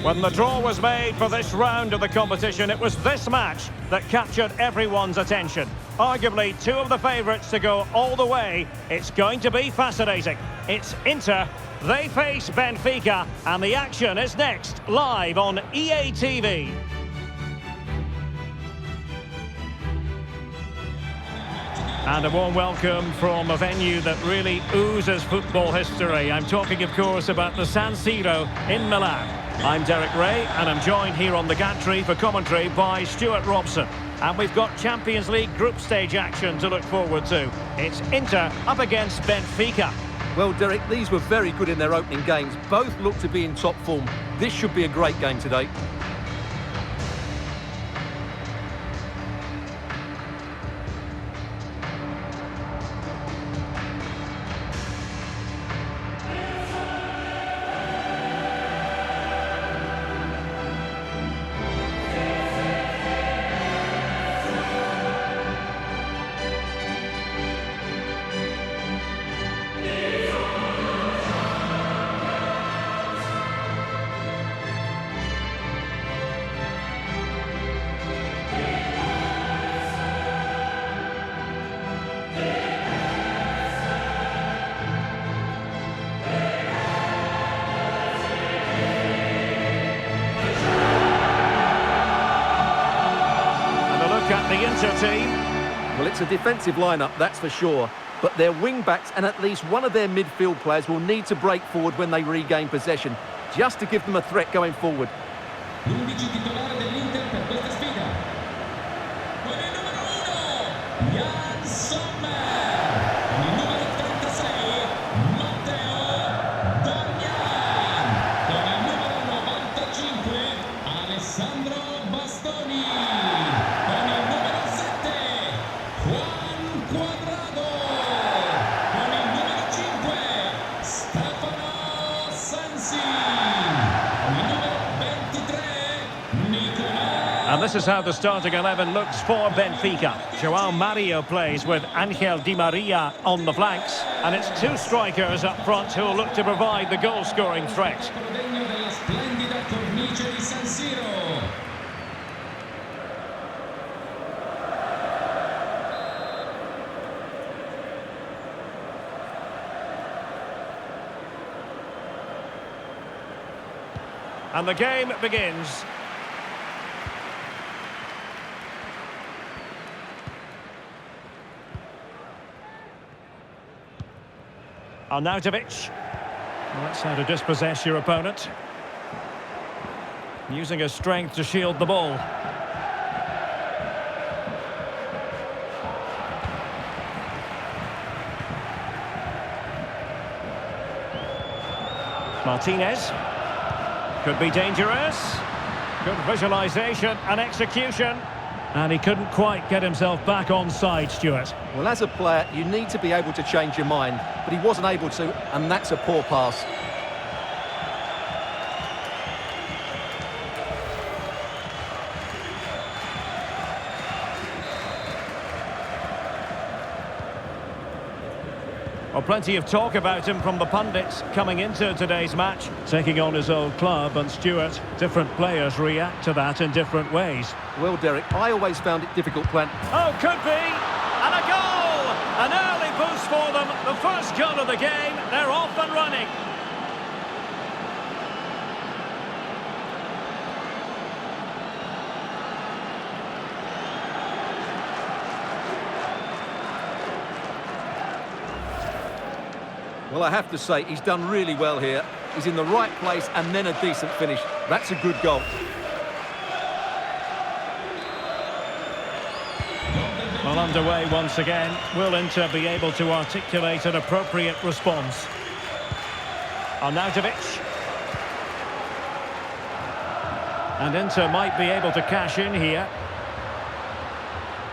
When the draw was made for this round of the competition, it was this match that captured everyone's attention. Arguably two of the favourites to go all the way. It's going to be fascinating. It's Inter, they face Benfica, and the action is next, live on EA TV. And a warm welcome from a venue that really oozes football history. I'm talking, of course, about the San Siro in Milan. I'm Derek Ray, and I'm joined here on the gantry for commentary by Stuart Robson. And we've got Champions League group stage action to look forward to. It's Inter up against Benfica. Well, Derek, these were very good in their opening games. Both look to be in top form. This should be a great game today. At the Inter team. Well, it's a defensive lineup, that's for sure. But their wing-backs and at least one of their midfield players will need to break forward when they regain possession, just to give them a threat going forward. L'11 titolare dell'Inter per questa sfida. Con il numero 1, Jan Sommer. Con il numero 36, Matteo Darmian. Con il numero 95, Alessandro Bastoni. Con il numero 7, Juan Cuadrado. Con il numero 5, Stefano Sensi. Con il numero 23, Nicolò. And this this is how the starting 11 looks for Benfica. João Mario plays with Angel Di Maria on the flanks. And it's two strikers up front who will look to provide the goal-scoring threat. Degno della splendida cornice di San Siro. And the game begins. Arnautovic. Well, that's how to dispossess your opponent. Using his strength to shield the ball. Martinez. Could be dangerous. Good visualisation and execution. And he couldn't quite get himself back on side, Stuart. Well, as a player, you need to be able to change your mind, but he wasn't able to, and that's a poor pass. Well, plenty of talk about him from the pundits coming into today's match, taking on his old club. And Stuart, different players react to that in different ways. Well, Derek, I always found it difficult plan. Oh, could be! And a goal! An early boost for them. The first goal of the game. They're off and running. Well, I have to say, he's done really well here. He's in the right place and then a decent finish. That's a good goal. Well, underway once again. Will Inter be able to articulate an appropriate response? Arnautovic. And Inter might be able to cash in here.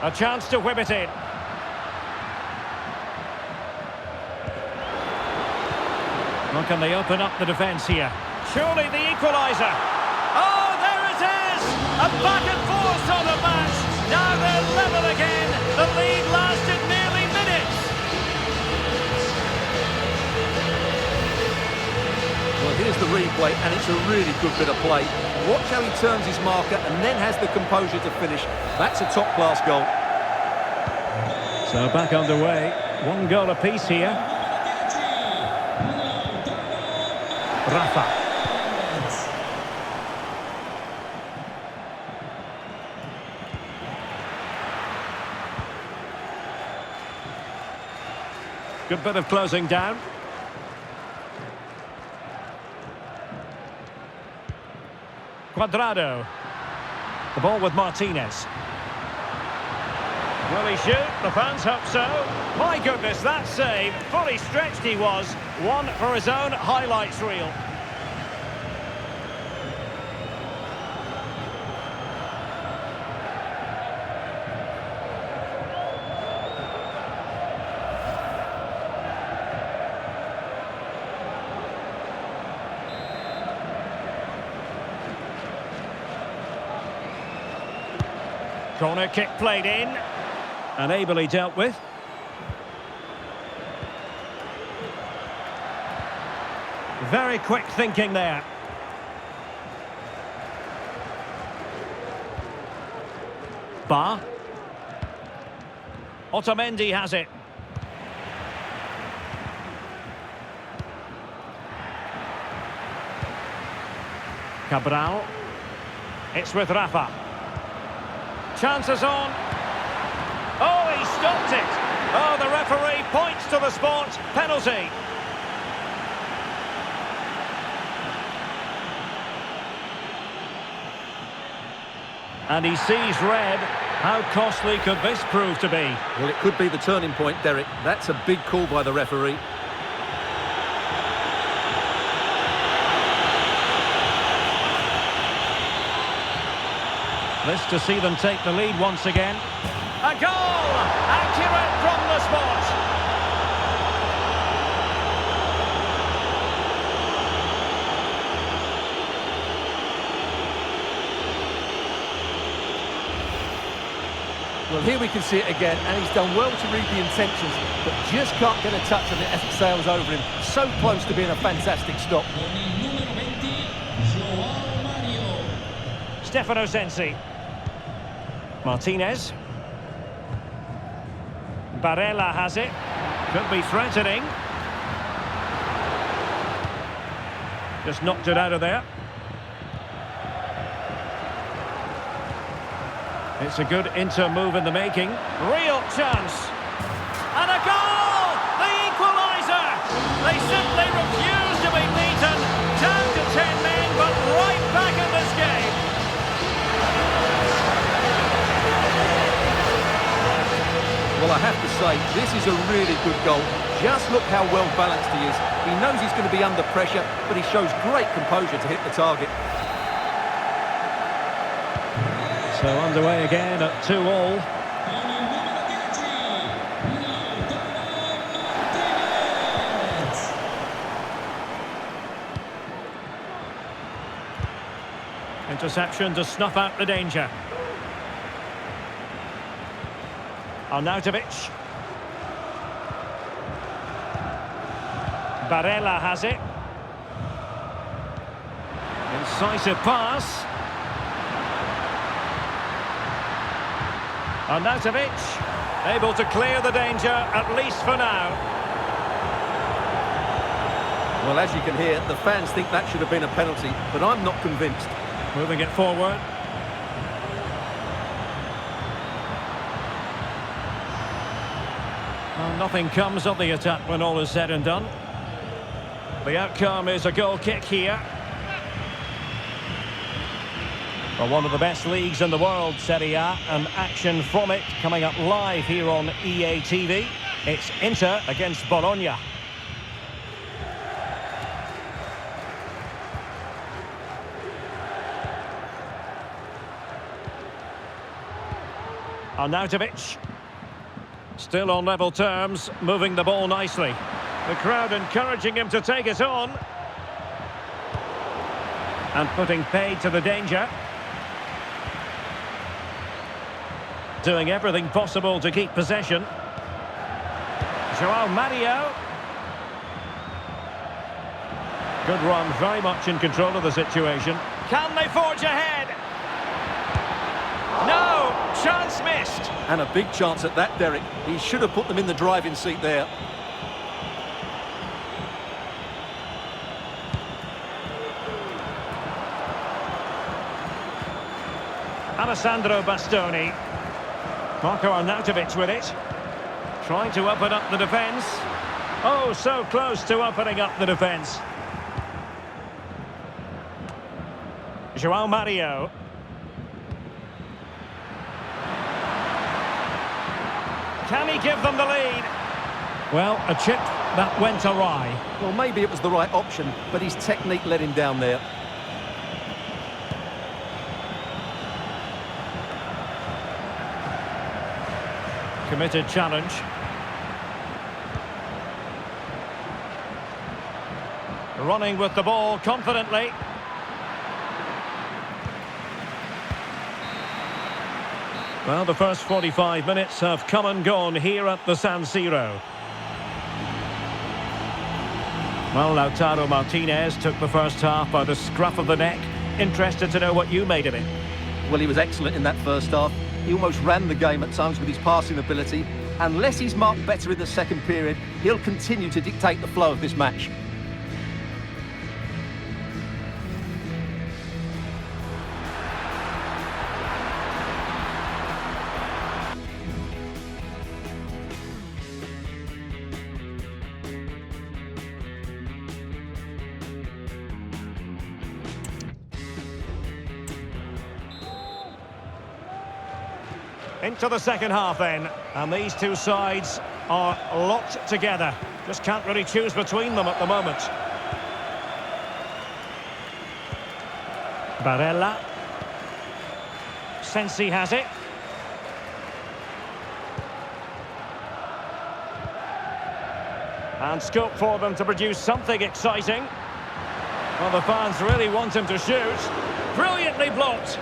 A chance to whip it in. Well, can they open up the defence here? Surely the equaliser. Oh, there it is! A back and forth sort of match. Now they're level again. The lead lasted nearly minutes. Well, here's the replay, and it's a really good bit of play. Watch how he turns his marker and then has the composure to finish. That's a top-class goal. So back underway. One goal apiece here. Rafa. Good bit of closing down. Cuadrado. The ball with Martinez. Will he shoot? The fans hope so. My goodness, that save. Fully stretched he was. One for his own highlights reel. Corner kick played in. And ably dealt with. Very quick thinking there. Ba. Otamendi has it. Cabral. It's with Rafa. Chances on. Oh, he stopped it. Oh, the referee points to the spot. Penalty. And he sees red. How costly could this prove to be? Well, it could be the turning point, Derek. That's a big call by the referee. This to see them take the lead once again. A goal! Accurate from the spot. Well, here we can see it again, and he's done well to read the intentions, but just can't get a touch on it as it sails over him. So close to being a fantastic stop. Con il numero 20, Joao Mario. Stefano Sensi. Martinez. Barella has it. Could be threatening. Just knocked it out of there. It's a good inter-move in the making. Real chance. And a goal! The equaliser! They simply refuse to be beaten. Down to 10 men, but right back in this game. Well, I have to say, this is a really good goal. Just look how well balanced he is. He knows he's going to be under pressure, but he shows great composure to hit the target. So underway again at 2-2. Con il numero 10, Martinez. Interception to snuff out the danger. Arnautovic. Barella has it. Incisive pass. Arnautovic, able to clear the danger, at least for now. Well, as you can hear, the fans think that should have been a penalty, but I'm not convinced. Moving it forward. Well, nothing comes of the attack when all is said and done. The outcome is a goal kick here. For one of the best leagues in the world, Serie A, and action from it coming up live here on EA TV. It's Inter against Bologna. Arnautovic. Still on level terms, moving the ball nicely. The crowd encouraging him to take it on. And putting paid to the danger. Doing everything possible to keep possession. Joao Mario. Good run, very much in control of the situation. Can they forge ahead? No! Chance missed! And a big chance at that, Derek. He should have put them in the driving seat there. Alessandro Bastoni. Marco Arnautovic with it. Trying to open up the defence. Oh, so close to opening up the defence. Joao Mario. Can he give them the lead? Well, a chip that went awry. Well, maybe it was the right option, but his technique let him down there. Committed challenge. Running with the ball confidently. Well, the first 45 minutes have come and gone here at the San Siro. Well, Lautaro Martinez took the first half by the scruff of the neck. Interested to know what you made of it. Well, he was excellent in that first half. He almost ran the game at times with his passing ability. Unless he's marked better in the second period, he'll continue to dictate the flow of this match. Into the second half then, and these two sides are locked together. Just can't really choose between them at the moment. Barella. Sensi has it. And scope for them to produce something exciting. Well, the fans really want him to shoot. Brilliantly blocked.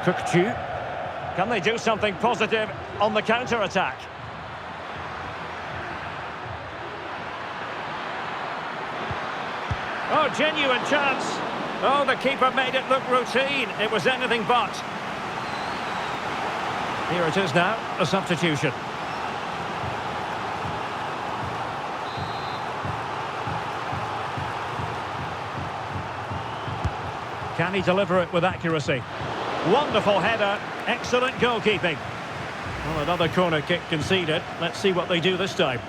Cook-Chu. Can they do something positive on the counter-attack? Oh, genuine chance. Oh, the keeper made it look routine. It was anything but. Here it is now, a substitution. Can he deliver it with accuracy? Wonderful header, excellent goalkeeping. Well, another corner kick conceded. Let's see what they do this time.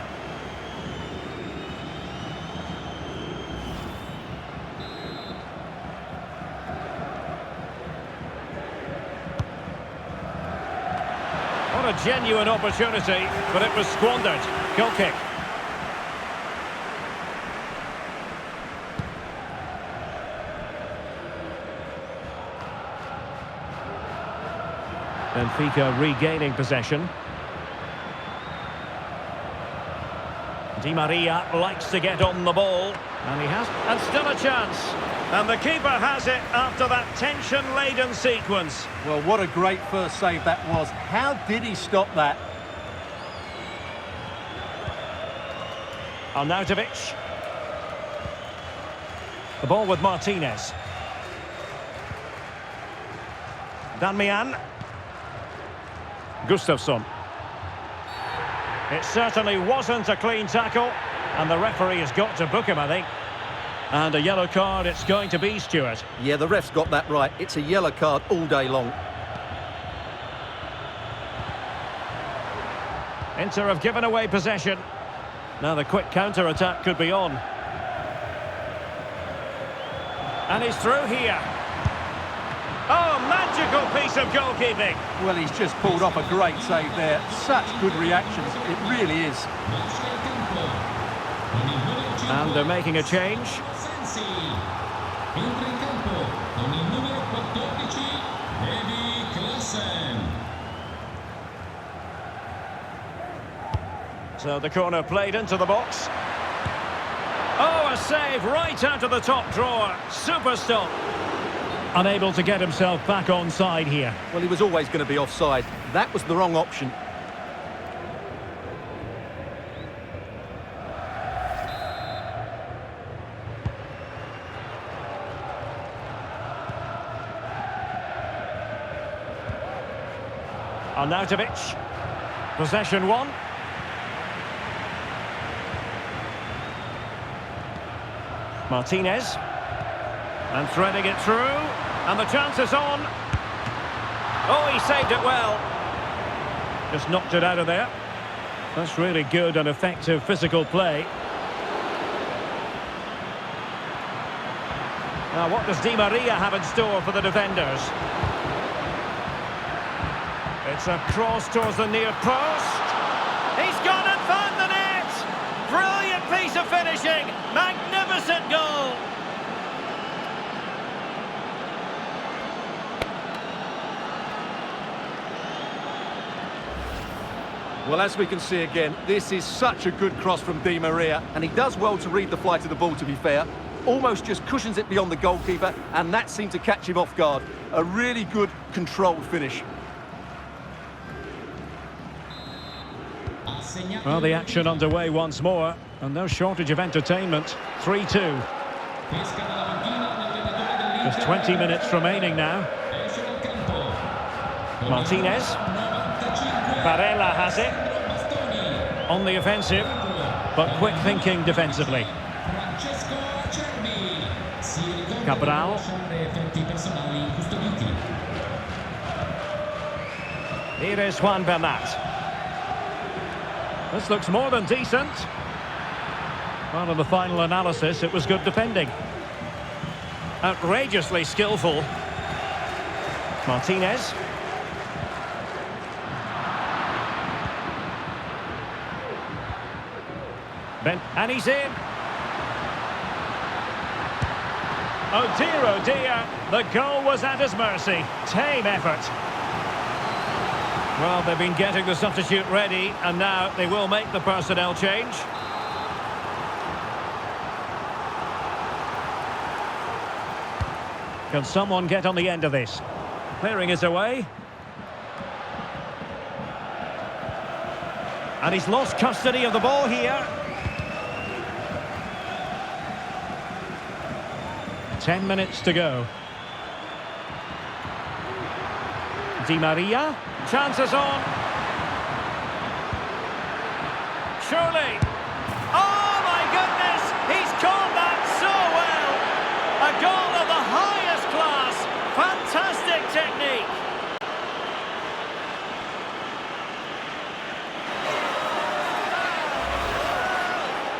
What a genuine opportunity, but it was squandered. Goal kick. Benfica regaining possession. Di Maria likes to get on the ball, and he has, and still a chance. And the keeper has it after that tension-laden sequence. Well, what a great first save that was. How did he stop that? Arnautovic. The ball with Martinez. Danmian. Gustafsson. It certainly wasn't a clean tackle, and the referee has got to book him, I think. And a yellow card it's going to be, Stuart. Yeah, the ref's got that right. It's a yellow card all day long. Inter have given away possession. Now the quick counter-attack could be on. And he's through here. Oh, magical piece of goalkeeping. Well, he's just pulled off a great save there. Such good reactions. It really is. And they're making a change. So the corner played into the box. Oh, a save right out of the top drawer. Super stop. Unable to get himself back onside here. Well, he was always going to be offside. That was the wrong option. Arnautovic. Possession one. Martinez. And threading it through. And the chance is on. Oh, he saved it well. Just knocked it out of there. That's really good and effective physical play. Now, what does Di Maria have in store for the defenders? It's a cross towards the near post. He's gone and found the net! Brilliant piece of finishing! Magnificent goal! Well, as we can see again, this is such a good cross from Di Maria, and he does well to read the flight of the ball, to be fair. Almost just cushions it beyond the goalkeeper, and that seemed to catch him off guard. A really good, controlled finish. Well, the action underway once more, and no shortage of entertainment. 3-2. Just 20 minutes remaining now. Martinez. Barella has it. On the offensive, but quick thinking defensively. Cabral. Here is Juan Bernat. This looks more than decent. Well, in the final analysis, it was good defending. Outrageously skillful. Martinez. And he's in. Oh dear, the goal was at his mercy. Tame effort. Well, they've been getting the substitute ready, and now they will make the personnel change. Can someone get on the end of this? Clearing it away. And he's lost custody of the ball here. 10 minutes to go. Di Maria. Chances on. Surely. Oh my goodness! He's caught that so well! A goal of the highest class! Fantastic technique!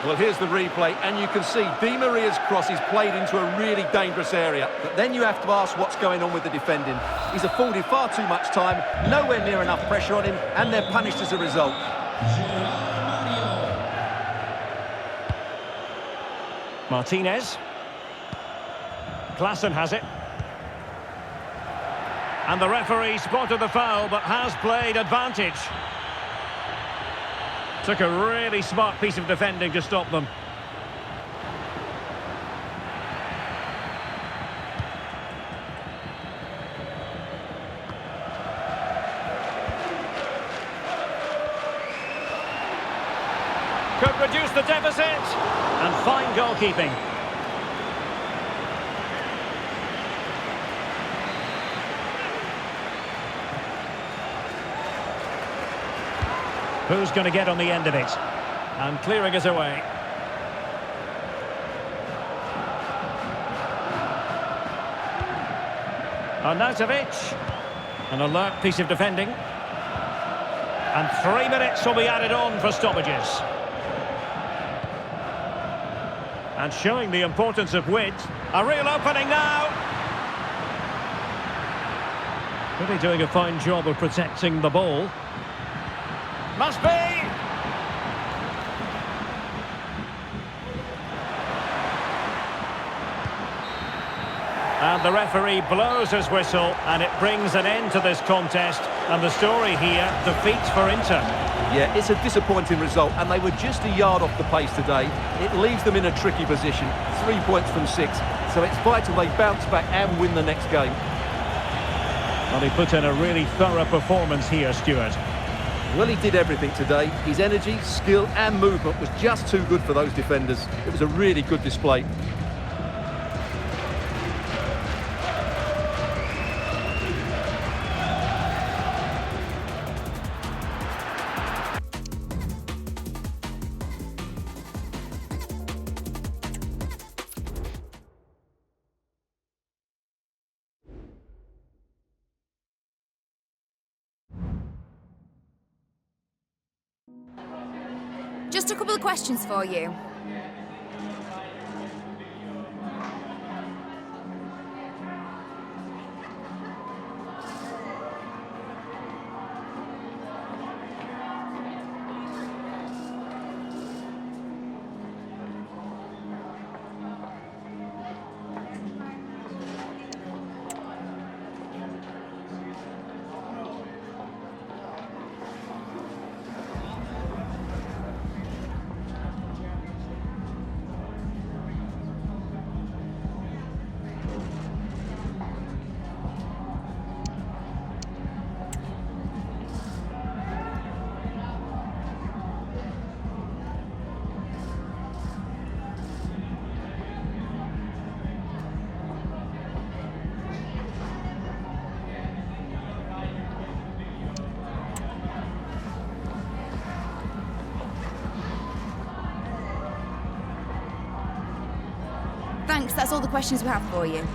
Well, here's the replay, and you can see Di Maria's cross is played into a really dangerous area. But then you have to ask what's going on with the defending. He's afforded far too much time, nowhere near enough pressure on him, and they're punished as a result. Martinez. Klaassen has it. And the referee spotted the foul, but has played advantage. Took a really smart piece of defending to stop them. Could reduce the deficit. And fine goalkeeping. Who's going to get on the end of it? And clearing it away. Arnautovic. An alert piece of defending. And 3 minutes will be added on for stoppages. And showing the importance of width. A real opening now. Really doing a fine job of protecting the ball. Must be! And the referee blows his whistle, and it brings an end to this contest. And the story here, defeat for Inter. Yeah, it's a disappointing result, and they were just a yard off the pace today. It leaves them in a tricky position, 3 points from 6. So it's vital they bounce back and win the next game. Well, he put in a really thorough performance here, Stuart. Well, he did everything today. His energy, skill and movement was just too good for those defenders. It was a really good display. Just a couple of questions for you. Thanks, that's all the questions we have for you.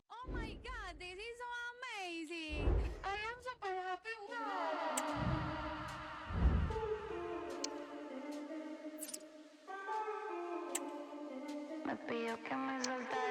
Oh my god, this is so amazing! I am super happy. Me pidió que me soltara.